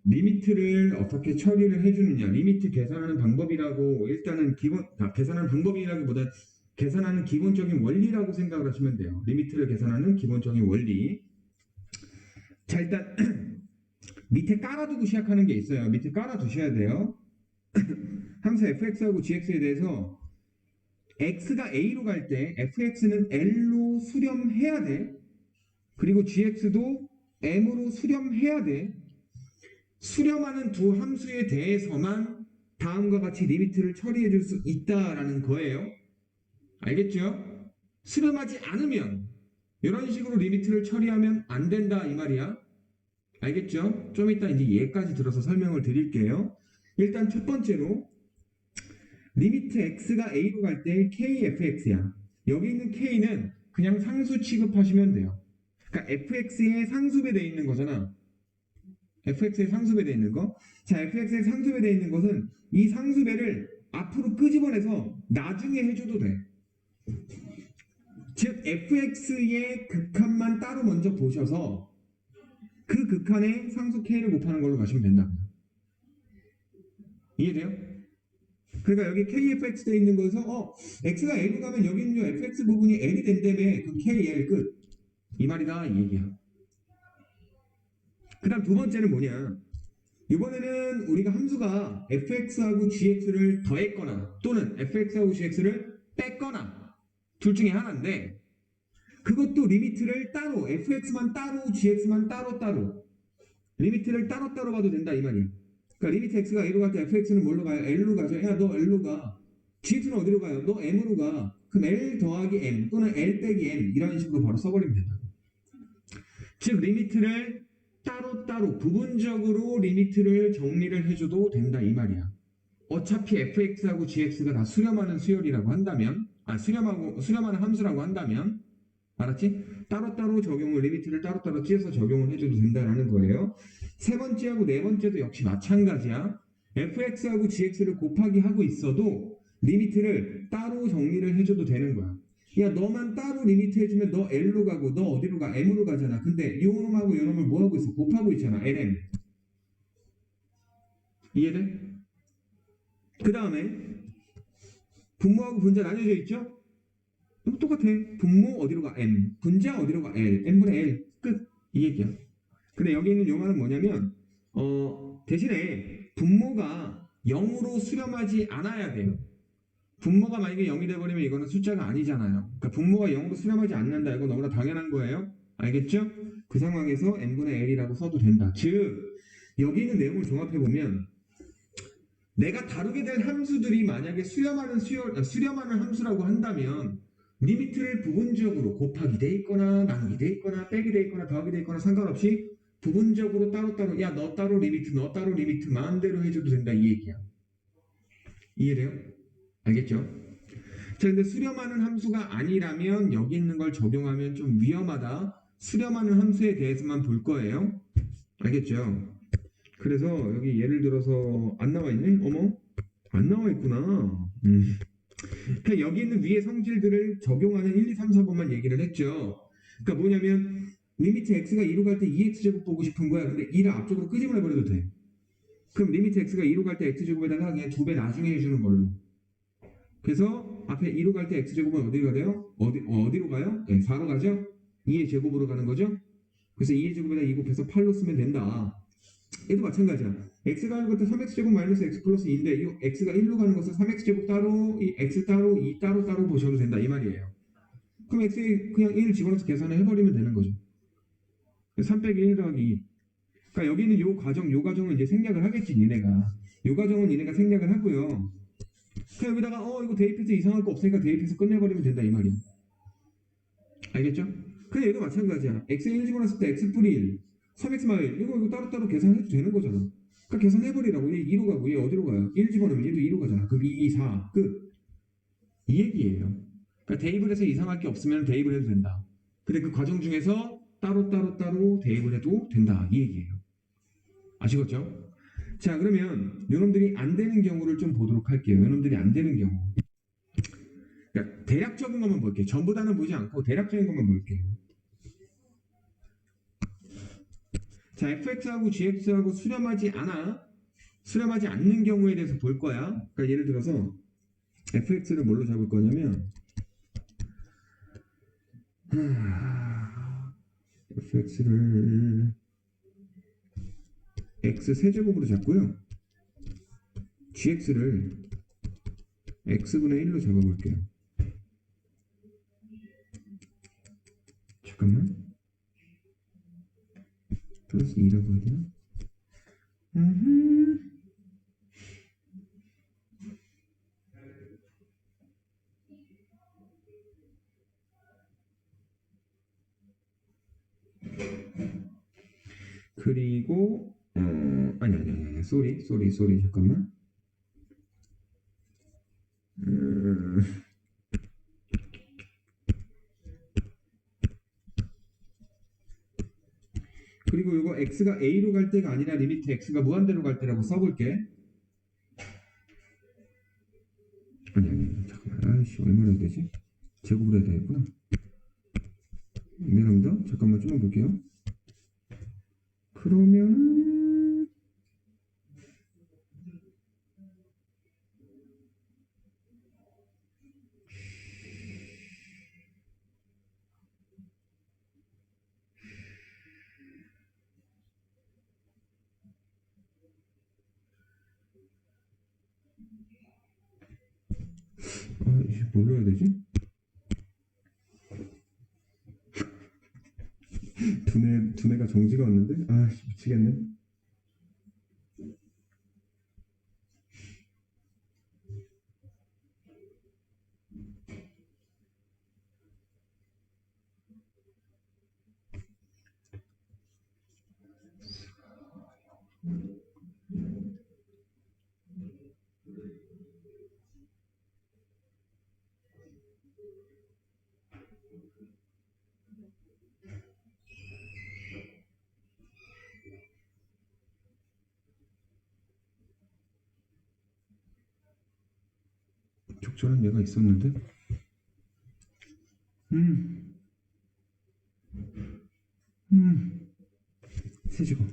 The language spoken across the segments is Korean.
리미트를 어떻게 처리를 해주느냐, 리미트 계산하는 방법이라고 일단은 계산하는 방법이라기보다 계산하는 기본적인 원리라고 생각을 하시면 돼요. 리미트를 계산하는 기본적인 원리. 자, 일단 밑에 깔아두고 시작하는 게 있어요. 밑에 깔아두셔야 돼요. 함수 fx하고 gx에 대해서 x가 a로 갈 때 fx는 l로 수렴해야 돼. 그리고 gx도 m으로 수렴해야 돼. 수렴하는 두 함수에 대해서만 다음과 같이 리미트를 처리해 줄 수 있다라는 거예요. 알겠죠? 수렴하지 않으면 이런 식으로 리미트를 처리하면 안 된다 이 말이야. 알겠죠? 좀 이따 이제 얘까지 들어서 설명을 드릴게요. 일단 첫 번째로 리미트 x가 a로 갈 때 kfx야. 여기 있는 k는 그냥 상수 취급하시면 돼요. 그러니까 fx의 상수배 돼 있는 거잖아. fx의 상수배 돼 있는 거. 자, fx의 상수배 돼 있는 것은 이 상수배를 앞으로 끄집어내서 나중에 해줘도 돼. 즉 fx의 극한만 따로 먼저 보셔서 그 극한에 상수 k를 곱하는 걸로 가시면 된다. 이해돼요? 그러니까 여기 kfx 돼 있는 거에서 x가 l로 가면 여기 있는 fx 부분이 l이 된다며 그 kl 끝. 이 말이다 이 얘기야. 그 다음 두 번째는 뭐냐, 이번에는 우리가 함수가 fx하고 gx를 더했거나 또는 fx하고 gx를 뺐거나 둘 중에 하나인데, 그것도 리미트를 따로 fx만 따로 gx만 따로 리미트를 따로 봐도 된다 이 말이야. 그러니까 리미트 x가 a로 갈 때 fx는 뭘로 가요? l로 가죠. 야 너 l로 가. gx는 어디로 가요? 너 m으로 가. 그럼 l 더하기 m 또는 l 빼기 m 이런 식으로 바로 써버리면 된다. 즉 리미트를 따로 부분적으로 리미트를 정리를 해줘도 된다 이 말이야. 어차피 fx하고 gx가 다 수렴하는 수열이라고 한다면, 수렴하는 함수라고 한다면, 알았지? 따로따로 적용을, 리미트를 따로따로 찌어서 적용을 해줘도 된다라는 거예요. 세 번째하고 네 번째도 역시 마찬가지야. fx하고 gx를 곱하기 하고 있어도 리미트를 따로 정리를 해줘도 되는 거야. 야 너만 따로 리미트 해주면 너 L로 가고 너 어디로 가? M으로 가잖아. 근데 요 놈하고 요 놈을 뭐 하고 있어? 곱하고 있잖아. LM. 이해돼? 그 다음에 분모하고 분자 나뉘어져 있죠? 똑같아. 분모 어디로 가? M. 분자 어디로 가? L. M분의 L. 끝. 이 얘기야. 근데 여기 있는 요 말은 뭐냐면 대신에 분모가 0으로 수렴하지 않아야 돼요. 분모가 만약에 0이 돼버리면 이거는 숫자가 아니잖아요. 그러니까 분모가 0으로 수렴하지 않는다. 이거 너무나 당연한 거예요. 알겠죠? 그 상황에서 n분의 l이라고 써도 된다. 즉 여기 있는 내용을 종합해보면 내가 다루게 될 함수들이 만약에 수렴하는 함수라고 한다면 리미트를 부분적으로 곱하기 돼 있거나 나누기 돼 있거나 빼기 돼 있거나 더하기 돼 있거나 상관없이 부분적으로 따로따로 야 너 따로 리미트 너 따로 리미트 마음대로 해줘도 된다 이 얘기야. 이해돼요? 알겠죠? 자, 근데 수렴하는 함수가 아니라면 여기 있는 걸 적용하면 좀 위험하다. 수렴하는 함수에 대해서만 볼 거예요. 알겠죠? 그래서 여기 예를 들어서 안 나와 있네? 어머? 안 나와 있구나. 그러니까 여기 있는 위의 성질들을 적용하는 1, 2, 3, 4번만 얘기를 했죠. 그러니까 뭐냐면 리미트 x가 2로 갈 때 2x제곱 보고 싶은 거야. 근데 2를 앞쪽으로 끄집어내버려도 돼. 그럼 리미트 x가 2로 갈 때 x제곱에다가 그냥 2배 나중에 해주는 걸로. 그래서 앞에 2로 갈 때 x제곱은 어디로 가요? 어디로 가요? 네, 4로 가죠? 2의 제곱으로 가는 거죠? 그래서 2의 제곱에다 2 곱해서 8로 쓰면 된다. 얘도 마찬가지야. x가 가는 것도 3x제곱 마이너스 x 플러스 2인데 이 x가 1로 가는 것은 3x제곱 따로, 이 x 따로, 2 따로 보셔도 된다 이 말이에요. 그럼 x에 그냥 1 집어넣어서 계산을 해버리면 되는 거죠. 3 빼기 1 더하기 2. 그러니까 여기는 요 과정은 이제 생략을 하겠지 니네가. 요 과정은 니네가 생략을 하고요. 그냥 여기다가 이거 대입해서 이상할 거 없으니까 대입해서 끝내버리면 된다 이 말이야. 알겠죠? 그냥 얘도 마찬가지야. x에 1 집어넣었을 때 x 뿌리 1, 3x 마일 이거 따로따로 계산해도 되는 거잖아. 그러니까 계산해버리라고. 얘 2로 가고 얘 어디로 가요? 1 집어넣으면 얘도 2로 가잖아. 그럼 2, 2, 4 끝. 이 얘기예요. 그러니까 대입을 해서 이상할 게 없으면 대입을 해도 된다. 근데 그 과정 중에서 따로 대입을 해도 된다 이 얘기예요. 아시겠죠? 자 그러면 요놈들이 안 되는 경우를 좀 보도록 할게요. 요놈들이 안 되는 경우. 그러니까 대략적인 것만 볼게요. 전부 다는 보지 않고 대략적인 것만 볼게요. 자, fx하고 gx하고 수렴하지 않는 경우에 대해서 볼 거야. 그러니까 예를 들어서 fx를 뭘로 잡을 거냐면 fx를 x 세제곱으로 잡고요. gx를 x분의 1로 잡아볼게요. 잠깐만. 플러스 2라고 해야 되나? 그리고 아니 쏘리 잠깐만. 그리고 이거 x가 a로 갈 때가 아니라 리미트 x가 무한대로 갈 때라고 써볼게. 아니 잠깐만. 아이씨 얼마나 해야 되지? 제곱을 해야 되겠구나. 미안합니다. 잠깐만 좀만 볼게요. 그러면은 이제 뭘로 해야 되지? 두뇌가 정지가 왔는데? 아씨 미치겠네. 적절한 얘가 있었는데. 세제곱.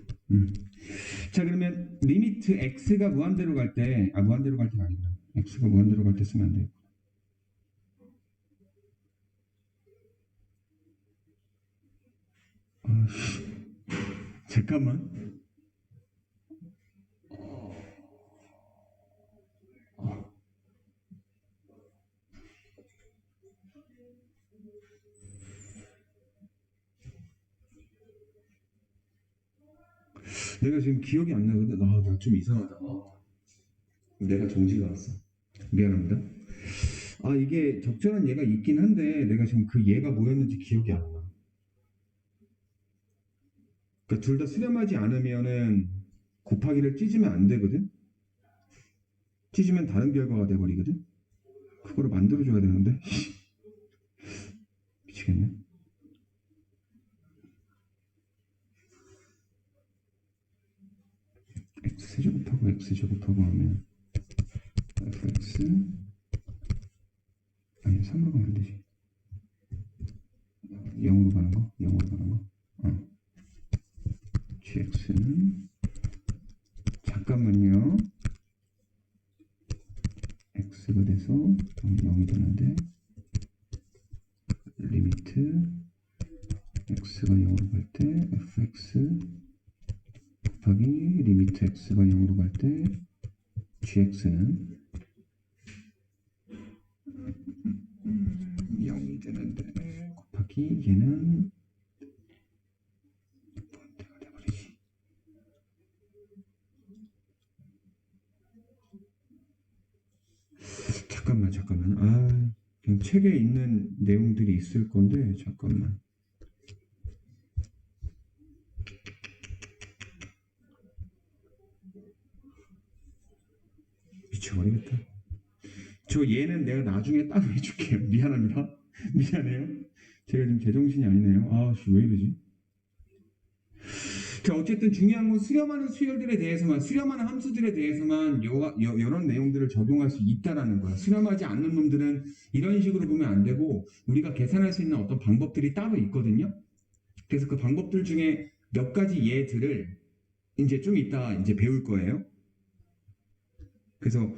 자 그러면 리미트 x가 무한대로 갈 때, 무한대로 갈 때가 아니구나. x가 무한대로 갈 때 쓰면 안 돼. 잠깐만. 내가 지금 기억이 안 나거든. 나 좀 이상하다. 내가 정지가 왔어. 미안합니다. 이게 적절한 얘가 있긴 한데 내가 지금 그 얘가 뭐였는지 기억이 안 나. 그러니까 둘 다 수렴하지 않으면은 곱하기를 찢으면 안 되거든. 찢으면 다른 결과가 돼버리거든. 그거를 만들어줘야 되는데. 미치겠네. x제곱하고 x제곱하고 하면 fx 아니 3으로 가면 안 되지. 0으로 가는 거? gx는 잠깐만요. x가 돼서 0이 되는데 리미트 x가 0으로 갈 때 fx 곱하기 리미트 x가 0으로 갈 때 gx는 0이 되는데 곱하기 얘는 뭔데가 돼버리지. 잠깐만. 그냥 책에 있는 내용들이 있을 건데 잠깐만. 미쳐버리겠다. 저 얘는 내가 나중에 따로 해줄게요. 미안합니다. 미안해요. 제가 지금 제정신이 아니네요. 왜 이러지? 자, 어쨌든 중요한 건 수렴하는 수렴하는 함수들에 대해서만 이런 내용들을 적용할 수 있다라는 거야. 수렴하지 않는 놈들은 이런 식으로 보면 안 되고 우리가 계산할 수 있는 어떤 방법들이 따로 있거든요. 그래서 그 방법들 중에 몇 가지 예들을 이제 좀 이따 이제 배울 거예요. 그래서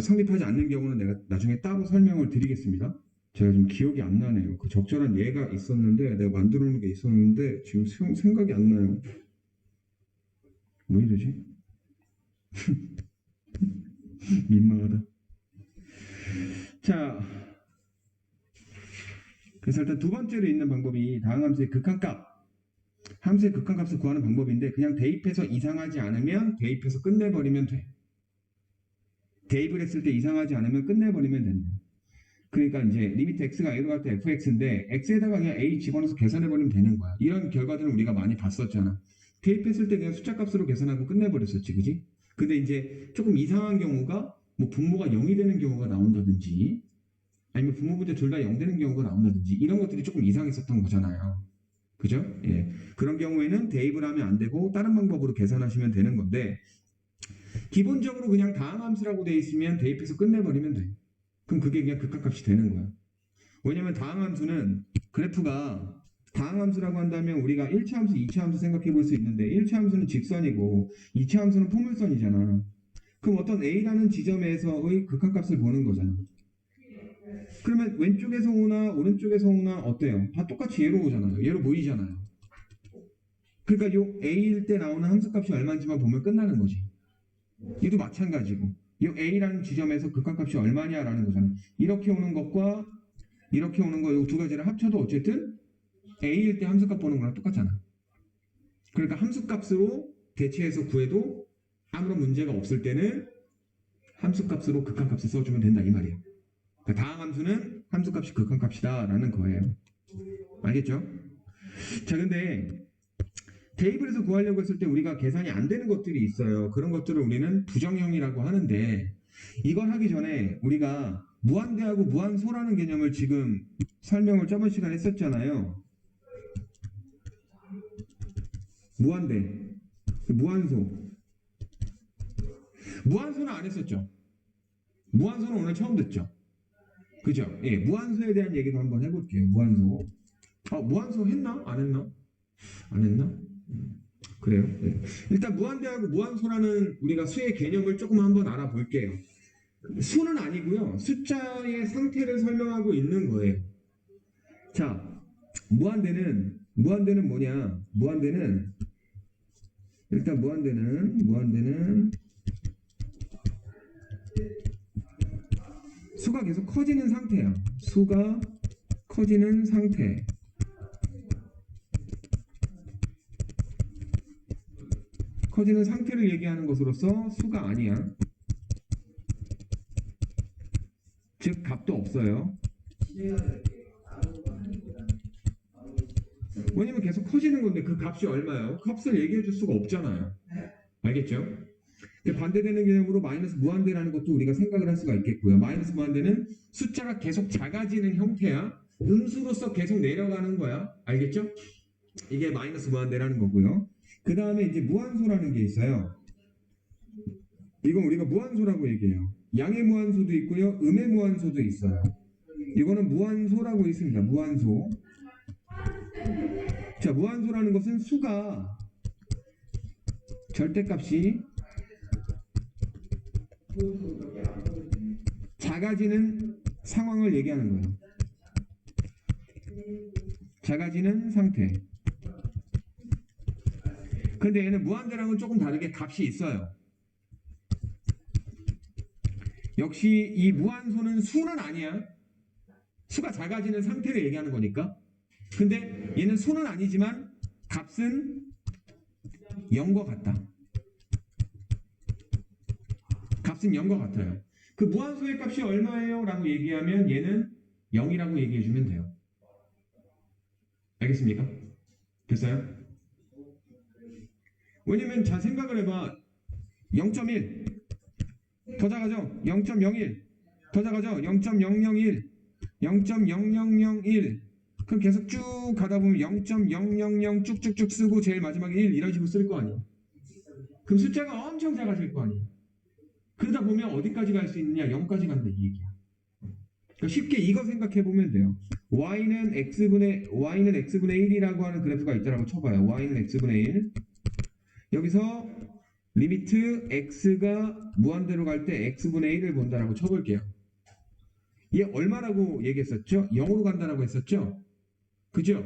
성립하지 않는 경우는 내가 나중에 따로 설명을 드리겠습니다. 제가 좀 기억이 안 나네요. 그 적절한 예가 있었는데 내가 만들어 놓은 게 있었는데 지금 생각이 안 나요. 왜 이러지? 민망하다. 자, 그래서 일단 두 번째로 있는 방법이 다항함수의 극한값. 함수의 극한값을 구하는 방법인데 그냥 대입해서 이상하지 않으면 대입해서 끝내버리면 돼. 대입을 했을 때 이상하지 않으면 끝내버리면 된다. 그러니까 이제 리미트 x가 a로 갈 때 fx인데 x에다가 그냥 a 집어넣어서 계산해버리면 되는 거야. 이런 결과들은 우리가 많이 봤었잖아. 대입했을 때 그냥 숫자 값으로 계산하고 끝내버렸었지, 그지? 근데 이제 조금 이상한 경우가 뭐 분모가 0이 되는 경우가 나온다든지 아니면 분모 문제 둘 다 0 되는 경우가 나온다든지 이런 것들이 조금 이상했었던 거잖아요. 그죠? 예. 그런 경우에는 대입을 하면 안 되고 다른 방법으로 계산하시면 되는 건데 기본적으로 그냥 다항함수라고 돼 있으면 대입해서 끝내버리면 돼. 그럼 그게 그냥 극한값이 되는 거야. 왜냐면 다항함수는 그래프가 다항함수라고 한다면 우리가 1차 함수, 2차 함수 생각해 볼 수 있는데 1차 함수는 직선이고 2차 함수는 포물선이잖아. 그럼 어떤 A라는 지점에서의 극한값을 보는 거잖아. 그러면 왼쪽에서 오나 오른쪽에서 오나 어때요? 다 똑같이 얘로 오잖아요. 얘로 모이잖아요. 그러니까 요 A일 때 나오는 함수값이 얼마인지만 보면 끝나는 거지. 얘도 마찬가지고 이 A라는 지점에서 극한값이 얼마냐라는 거잖아. 이렇게 오는 것과 이렇게 오는 거 이 두 가지를 합쳐도 어쨌든 A일 때 함수값 보는 거랑 똑같잖아. 그러니까 함수값으로 대체해서 구해도 아무런 문제가 없을 때는 함수값으로 극한값을 써주면 된다 이 말이에요. 그러니까 다항함수는 함수값이 극한값이다 라는 거예요. 알겠죠? 자, 근데 대입을 해서 구하려고 했을 때 우리가 계산이 안 되는 것들이 있어요. 그런 것들을 우리는 부정형이라고 하는데 이걸 하기 전에 우리가 무한대하고 무한소라는 개념을 지금 설명을 저번 시간에 했었잖아요. 무한대, 무한소. 무한소는 안 했었죠. 무한소는 오늘 처음 듣죠. 그죠? 예, 무한소에 대한 얘기도 한번 해볼게요. 무한소. 무한소 했나? 안 했나? 안 했나? 그래요. 네. 일단 무한대하고 무한소라는 우리가 수의 개념을 조금 한번 알아볼게요. 수는 아니고요. 숫자의 상태를 설명하고 있는 거예요. 자, 무한대는 뭐냐? 일단 무한대는 수가 계속 커지는 상태야. 수가 커지는 상태. 커지는 상태를 얘기하는 것으로서 수가 아니야. 즉 값도 없어요. 왜냐면 계속 커지는 건데 그 값이 얼마예요? 값을 얘기해 줄 수가 없잖아요. 알겠죠? 반대되는 개념으로 마이너스 무한대라는 것도 우리가 생각을 할 수가 있겠고요. 마이너스 무한대는 숫자가 계속 작아지는 형태야. 음수로서 계속 내려가는 거야. 알겠죠? 이게 마이너스 무한대라는 거고요. 그 다음에 이제 무한소라는 게 있어요. 이건 우리가 무한소라고 얘기해요. 양의 무한소도 있고요. 음의 무한소도 있어요. 이거는 무한소라고 있습니다. 무한소. 자, 무한소라는 것은 수가 절대값이 작아지는 상황을 얘기하는 거예요. 작아지는 상태. 근데 얘는 무한대랑은 조금 다르게 값이 있어요. 역시 이 무한소는 수는 아니야. 수가 작아지는 상태를 얘기하는 거니까. 근데 얘는 수는 아니지만 값은 0과 같다. 값은 0과 같아요. 그 무한소의 값이 얼마예요? 라고 얘기하면 얘는 0이라고 얘기해주면 돼요. 알겠습니까? 됐어요? 왜냐면 자 생각을 해봐. 0.1 더 작아져. 0.01 더 작아져. 0.001 0.0001 그럼 계속 쭉 가다 보면 0.000 쭉쭉쭉 쓰고 제일 마지막에 1 이런 식으로 쓸 거 아니에요. 그럼 숫자가 엄청 작아질 거 아니에요. 그러다 보면 어디까지 갈 수 있느냐? 0까지 간다 이 얘기야. 그러니까 쉽게 이거 생각해 보면 돼요. y는 x분의 1이라고 하는 그래프가 있다라고 쳐봐요. y는 x분의 1. 여기서 리미트 x가 무한대로 갈 때 x분의 1을 본다라고 쳐볼게요. 얘 얼마라고 얘기했었죠? 0으로 간다라고 했었죠? 그죠?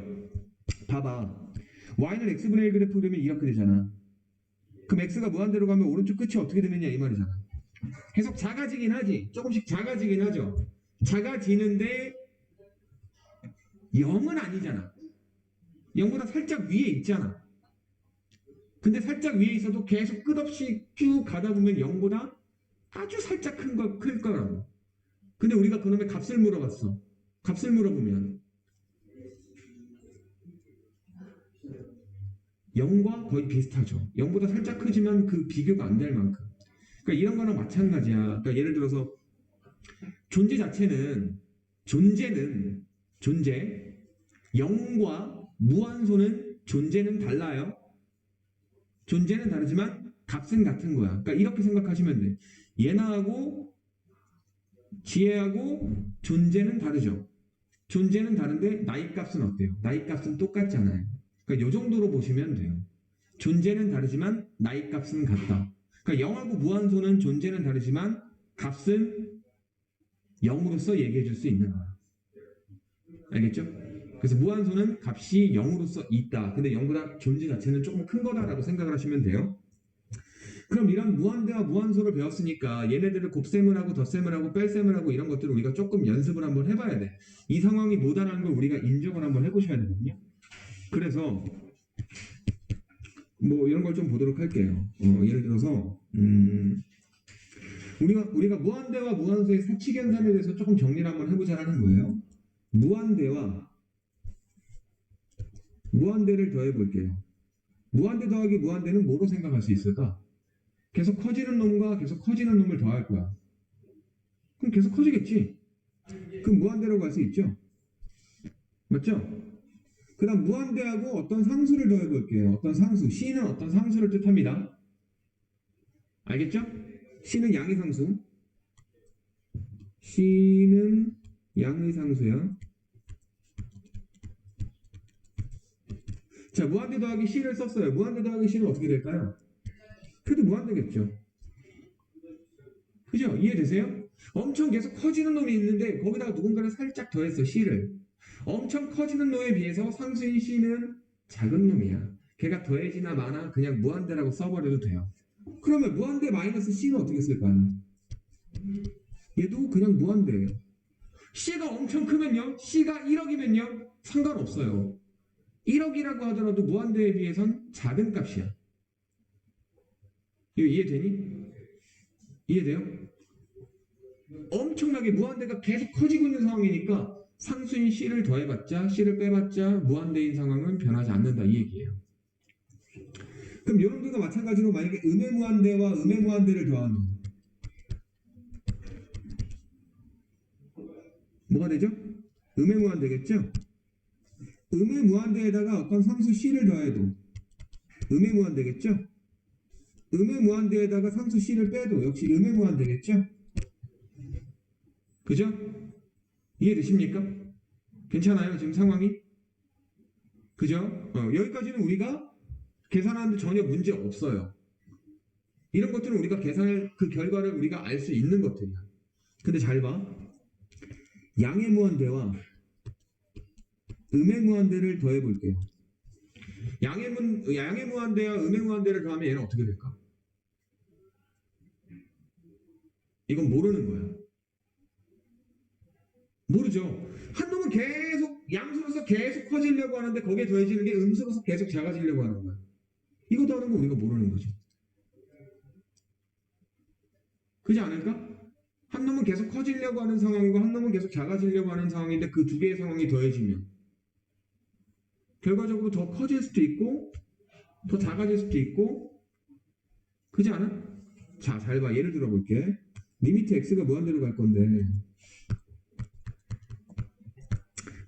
봐봐. y는 x분의 1 그래프 그러면 이렇게 되잖아. 그럼 x가 무한대로 가면 오른쪽 끝이 어떻게 되느냐 이 말이잖아. 계속 작아지긴 하지. 조금씩 작아지긴 하죠. 작아지는데 0은 아니잖아. 0보다 살짝 위에 있잖아. 근데 살짝 위에 있어도 계속 끝없이 쭉 가다 보면 0보다 아주 살짝 클 거라고. 근데 우리가 그놈의 값을 물어봤어. 값을 물어보면 0과 거의 비슷하죠. 0보다 살짝 크지만 그 비교가 안 될 만큼. 그러니까 이런 거랑 마찬가지야. 그러니까 예를 들어서 존재 0과 무한소는 존재는 달라요. 존재는 다르지만 값은 같은 거야. 그러니까 이렇게 생각하시면 돼. 얘나하고 지혜하고 존재는 다르죠. 존재는 다른데 나이 값은 어때요? 나이 값은 똑같잖아요. 그러니까 이 정도로 보시면 돼요. 존재는 다르지만 나이 값은 같다. 그러니까 0하고 무한소는 존재는 다르지만 값은 0으로서 얘기해 줄 수 있는 거야. 알겠죠? 그래서 무한소는 값이 0으로서 있다. 근데 0보다 존재 자체는 조금 큰 거다라고 생각을 하시면 돼요. 그럼 이런 무한대와 무한소를 배웠으니까 얘네들을 곱셈을 하고 덧셈을 하고 뺄셈을 하고 이런 것들을 우리가 조금 연습을 한번 해봐야 돼. 이 상황이 뭐다라는 걸 우리가 인정을 한번 해보셔야 되거든요. 그래서 뭐 이런 걸 좀 보도록 할게요. 예를 들어서 우리가 무한대와 무한소의 사칙연산에 대해서 조금 정리를 한번 해보자라는 거예요. 무한대를 더해 볼게요. 무한대 더하기 무한대는 뭐로 생각할 수 있을까? 계속 커지는 놈과 계속 커지는 놈을 더할 거야. 그럼 계속 커지겠지? 그럼 무한대로 갈 수 있죠? 맞죠? 그 다음 무한대하고 어떤 상수를 더해 볼게요. 어떤 상수. C는 어떤 상수를 뜻합니다. 알겠죠? C는 양의 상수. C는 양의 상수야. 자, 무한대 더하기 C를 썼어요. 무한대 더하기 C는 어떻게 될까요? 그래도 무한대겠죠. 그죠? 이해되세요? 엄청 계속 커지는 놈이 있는데 거기다가 누군가를 살짝 더했어. C를. 엄청 커지는 놈에 비해서 상수인 C는 작은 놈이야. 걔가 더해지나 마나 그냥 무한대라고 써버려도 돼요. 그러면 무한대 마이너스 C는 어떻게 쓸까요? 얘도 그냥 무한대예요. C가 엄청 크면요. C가 1억이면요. 상관없어요. 1억이라고 하더라도 무한대에 비해선 작은 값이야. 이거 이해되니? 이해돼요? 엄청나게 무한대가 계속 커지고 있는 상황이니까 상수인 C를 더해봤자 C를 빼봤자 무한대인 상황은 변하지 않는다 이 얘기예요. 그럼 여러분들과 마찬가지로 만약에 음의 무한대와 음의 무한대를 더하면 뭐가 되죠? 음의 무한대겠죠? 음의 무한대에다가 어떤 상수 C를 더해도 음의 무한대겠죠? 음의 무한대에다가 상수 C를 빼도 역시 음의 무한대겠죠? 그죠? 이해되십니까? 괜찮아요? 지금 상황이? 그죠? 여기까지는 우리가 계산하는데 전혀 문제 없어요. 이런 것들은 우리가 계산할 그 결과를 우리가 알 수 있는 것들이야. 근데 잘 봐. 양의 무한대와 음의 무한대를 더해 볼게요. 양의 무한대와 음의 무한대를 더하면 얘는 어떻게 될까? 이건 모르는 거야. 모르죠. 한 놈은 계속 양수로서 계속 커지려고 하는데 거기에 더해지는 게 음수로서 계속 작아지려고 하는 거야. 이거 더하는 거 우리가 모르는 거지. 그렇지 않을까? 한 놈은 계속 커지려고 하는 상황이고 한 놈은 계속 작아지려고 하는 상황인데 그 두 개의 상황이 더해지면 결과적으로 더 커질 수도 있고 더 작아질 수도 있고 그렇지 않아? 자, 잘 봐. 예를 들어 볼게. 리미트 x가 무한대로 갈 건데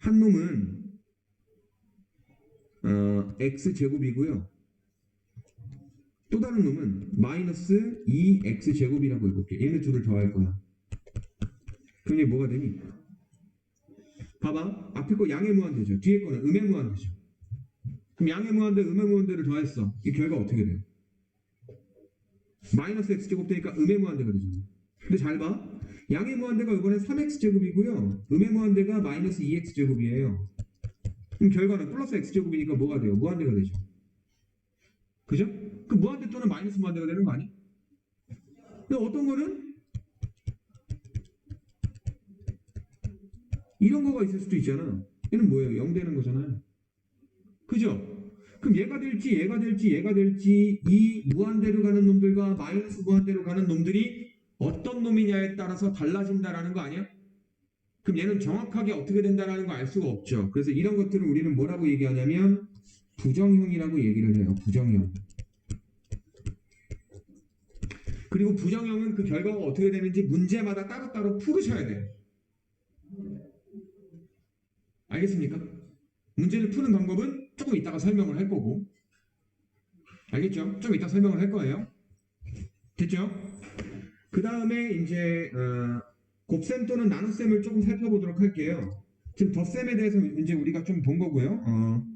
한 놈은 x제곱이고요. 또 다른 놈은 마이너스 2x제곱이라고 해볼게. 얘네 둘을 더할 거야. 그럼 이게 뭐가 되니? 봐봐. 앞에 거 양의 무한대죠. 뒤에 거는 음의 무한대죠. 그럼 양의 무한대, 음의 무한대를 더했어. 이 결과 어떻게 돼요? 마이너스 x제곱 되니까 음의 무한대가 되잖아. 근데 잘 봐. 양의 무한대가 이번에 3x제곱이고요. 음의 무한대가 마이너스 2x제곱이에요. 그럼 결과는 플러스 x제곱이니까 뭐가 돼요? 무한대가 되죠. 그죠? 그 무한대 또는 마이너스 무한대가 되는 거 아니야? 근데 어떤 거는 이런 거가 있을 수도 있잖아. 얘는 뭐예요? 0 되는 거잖아요. 그죠? 그럼 얘가 될지 얘가 될지 얘가 될지 이 무한대로 가는 놈들과 마이너스 무한대로 가는 놈들이 어떤 놈이냐에 따라서 달라진다라는 거 아니야? 그럼 얘는 정확하게 어떻게 된다라는 거 알 수가 없죠. 그래서 이런 것들을 우리는 뭐라고 얘기하냐면 부정형이라고 얘기를 해요. 부정형. 그리고 부정형은 그 결과가 어떻게 되는지 문제마다 따로따로 풀으셔야 돼요. 알겠습니까? 문제를 푸는 방법은 조금 이따가 설명을 할 거고. 알겠죠? 좀 이따 설명을 할 거예요. 됐죠? 그 다음에 이제 곱셈 또는 나눗셈을 조금 살펴보도록 할게요. 지금 덧셈에 대해서 이제 우리가 좀 본 거고요.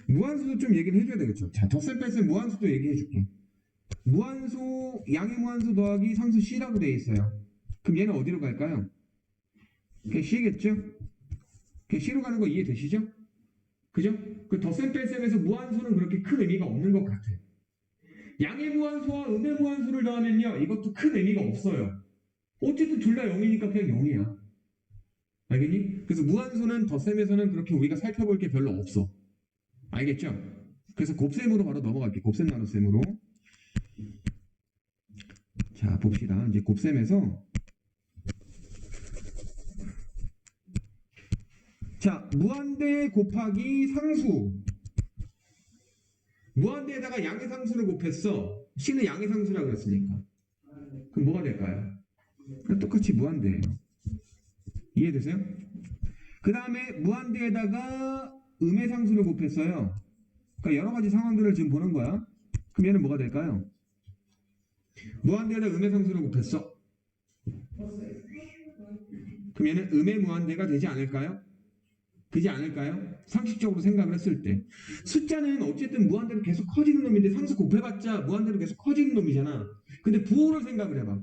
무한수도 좀 얘기를 해줘야 되겠죠. 자, 덧셈 뺄셈 무한수도 얘기해 줄게. 무한수, 양의 무한수 더하기 상수 C라고 되어 있어요. 그럼 얘는 어디로 갈까요? 그게 C겠죠? 그게 C로 가는 거 이해되시죠? 그죠? 그 덧셈 뺄셈에서 무한수는 그렇게 큰 의미가 없는 것 같아요. 양의 무한수와 음의 무한수를 더하면요, 이것도 큰 의미가 없어요. 어쨌든 둘 다 0이니까 그냥 0이야. 알겠니? 그래서 무한수는 덧셈에서는 그렇게 우리가 살펴볼 게 별로 없어. 알겠죠? 그래서 곱셈으로 바로 넘어갈게요. 곱셈 나눗셈으로. 자, 봅시다. 이제 곱셈에서 자, 무한대 곱하기 상수. 무한대에다가 양의 상수를 곱했어. C는 양의 상수라고 그랬으니까. 그럼 뭐가 될까요? 똑같이 무한대예요. 이해되세요? 그 다음에 무한대에다가 음의 상수를 곱했어요. 그러니까 여러 가지 상황들을 지금 보는 거야. 그럼 얘는 뭐가 될까요? 무한대에다 음의 상수를 곱했어. 그럼 얘는 음의 무한대가 되지 않을까요? 되지 않을까요? 상식적으로 생각을 했을 때. 숫자는 어쨌든 무한대로 계속 커지는 놈인데 상수 곱해봤자 무한대로 계속 커지는 놈이잖아. 근데 부호를 생각을 해봐.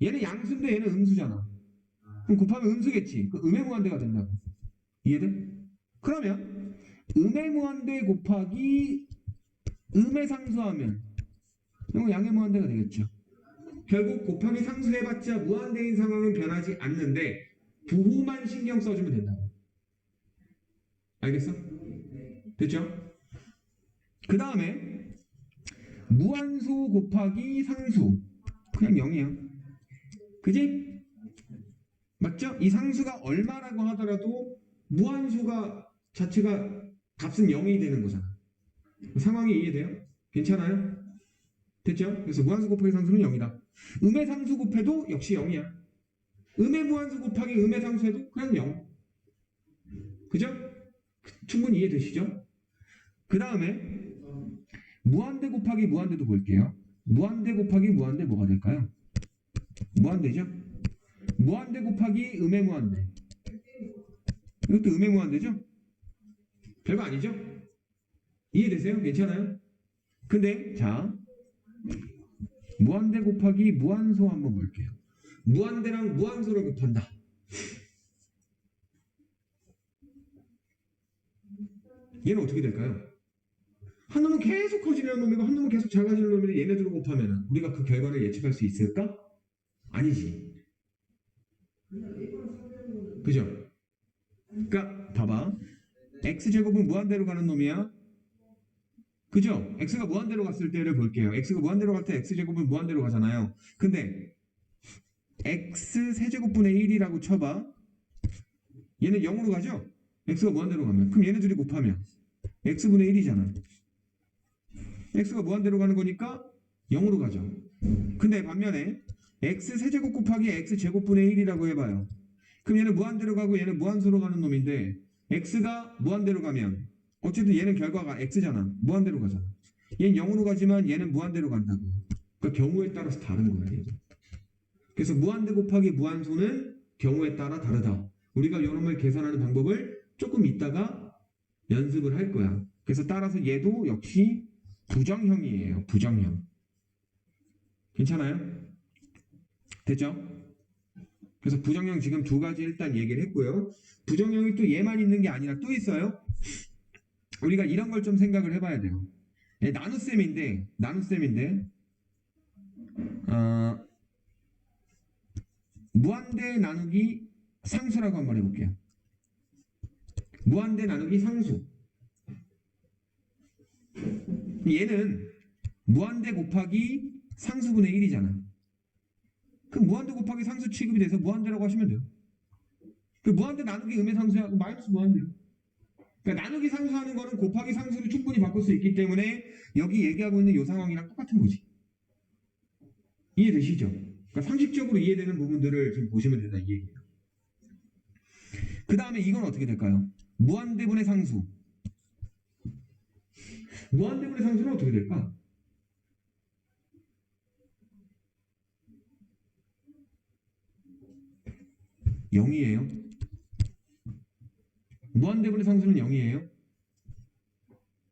얘는 양수인데 얘는 음수잖아. 그럼 곱하면 음수겠지. 그 음의 무한대가 된다고. 이해돼? 그러면 음의 무한대 곱하기 음의 상수하면 이거 양의 무한대가 되겠죠. 결국 곱하기 상수해봤자 무한대인 상황은 변하지 않는데 부호만 신경 써주면 된다고. 알겠어? 됐죠? 그 다음에 무한수 곱하기 상수 그냥 0이야. 그지? 맞죠? 이 상수가 얼마라고 하더라도 무한수가 자체가 값은 0이 되는 거잖아. 상황이 이해돼요? 괜찮아요? 됐죠? 그래서 무한수 곱하기 상수는 0이다. 음의 상수 곱해도 역시 0이야. 음의 무한수 곱하기 음의 상수해도 그냥 0. 그죠? 충분히 이해되시죠? 그 다음에 무한대 곱하기 무한대도 볼게요. 무한대 곱하기 무한대 뭐가 될까요? 무한대죠? 무한대 곱하기 음의 무한대. 이것도 음의 무한대죠? 별거 아니죠? 이해되세요? 괜찮아요? 근데 자 무한대 곱하기 무한소 한번 볼게요. 무한대랑 무한소를 곱한다. 얘는 어떻게 될까요? 한 놈은 계속 커지는 놈이고 한 놈은 계속 작아지는 놈인데 얘네들을 곱하면 우리가 그 결과를 예측할 수 있을까? 아니지. 그죠? 그러니까 봐봐. x제곱은 무한대로 가는 놈이야. 그죠? x가 무한대로 갔을 때를 볼게요. x가 무한대로 갈 때 x제곱은 무한대로 가잖아요. 근데 x 세제곱분의 1이라고 쳐봐. 얘는 0으로 가죠? x가 무한대로 가면. 그럼 얘네 둘이 곱하면 x분의 1이잖아. x가 무한대로 가는 거니까 0으로 가죠. 근데 반면에 x 세제곱 곱하기 x 제곱분의 1이라고 해봐요. 그럼 얘는 무한대로 가고 얘는 무한수로 가는 놈인데 x가 무한대로 가면 어쨌든 얘는 결과가 x잖아. 무한대로 가잖아. 얘는 0으로 가지만 얘는 무한대로 간다고. 그러니까 경우에 따라서 다른 거야. 얘는. 그래서 무한대 곱하기 무한소는 경우에 따라 다르다. 우리가 요놈을 계산하는 방법을 조금 이따가 연습을 할 거야. 그래서 따라서 얘도 역시 부정형이에요. 부정형. 괜찮아요? 됐죠? 그래서 부정형 지금 두 가지 일단 얘기를 했고요. 부정형이 또 얘만 있는 게 아니라 또 있어요. 우리가 이런 걸 좀 생각을 해봐야 돼요. 나눗셈인데 무한대 나누기 상수라고 한번 해볼게요. 무한대 나누기 상수. 얘는 무한대 곱하기 상수분의 1이잖아. 그럼 무한대 곱하기 상수 취급이 돼서 무한대라고 하시면 돼요. 그 무한대 나누기 음의 상수하고 마이너스 무한대요. 그러니까 나누기 상수하는 거는 곱하기 상수로 충분히 바꿀 수 있기 때문에 여기 얘기하고 있는 이 상황이랑 똑같은 거지. 이해되시죠? 그러니까 상식적으로 이해되는 부분들을 지금 보시면 된다 이 얘기예요. 그 다음에 이건 어떻게 될까요? 무한대분의 상수. 무한대분의 상수는 어떻게 될까? (0이에요) 무한대분의 상수는 0이에요.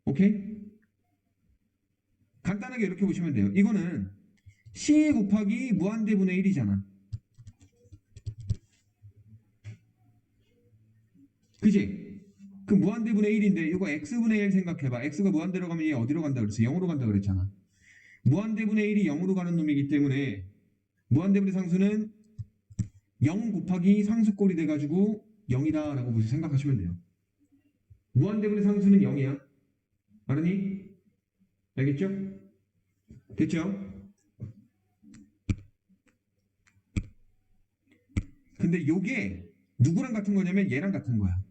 오케이? 간단하게 이렇게 보시면 돼요. 이거는 C 곱하기 무한대분의 1이잖아. 그지? 그 무한대분의 1인데 이거 x분의 1 생각해봐. x가 무한대로 가면 얘 어디로 간다 그랬어? 0으로 간다 그랬잖아. 무한대분의 1이 0으로 가는 놈이기 때문에 무한대분의 상수는 0 곱하기 상수꼴이 돼가지고 0이다 라고 생각하시면 돼요. 무한대분의 상수는 0이야. 알았니? 알겠죠? 됐죠? 근데 요게 누구랑 같은 거냐면 얘랑 같은 거야.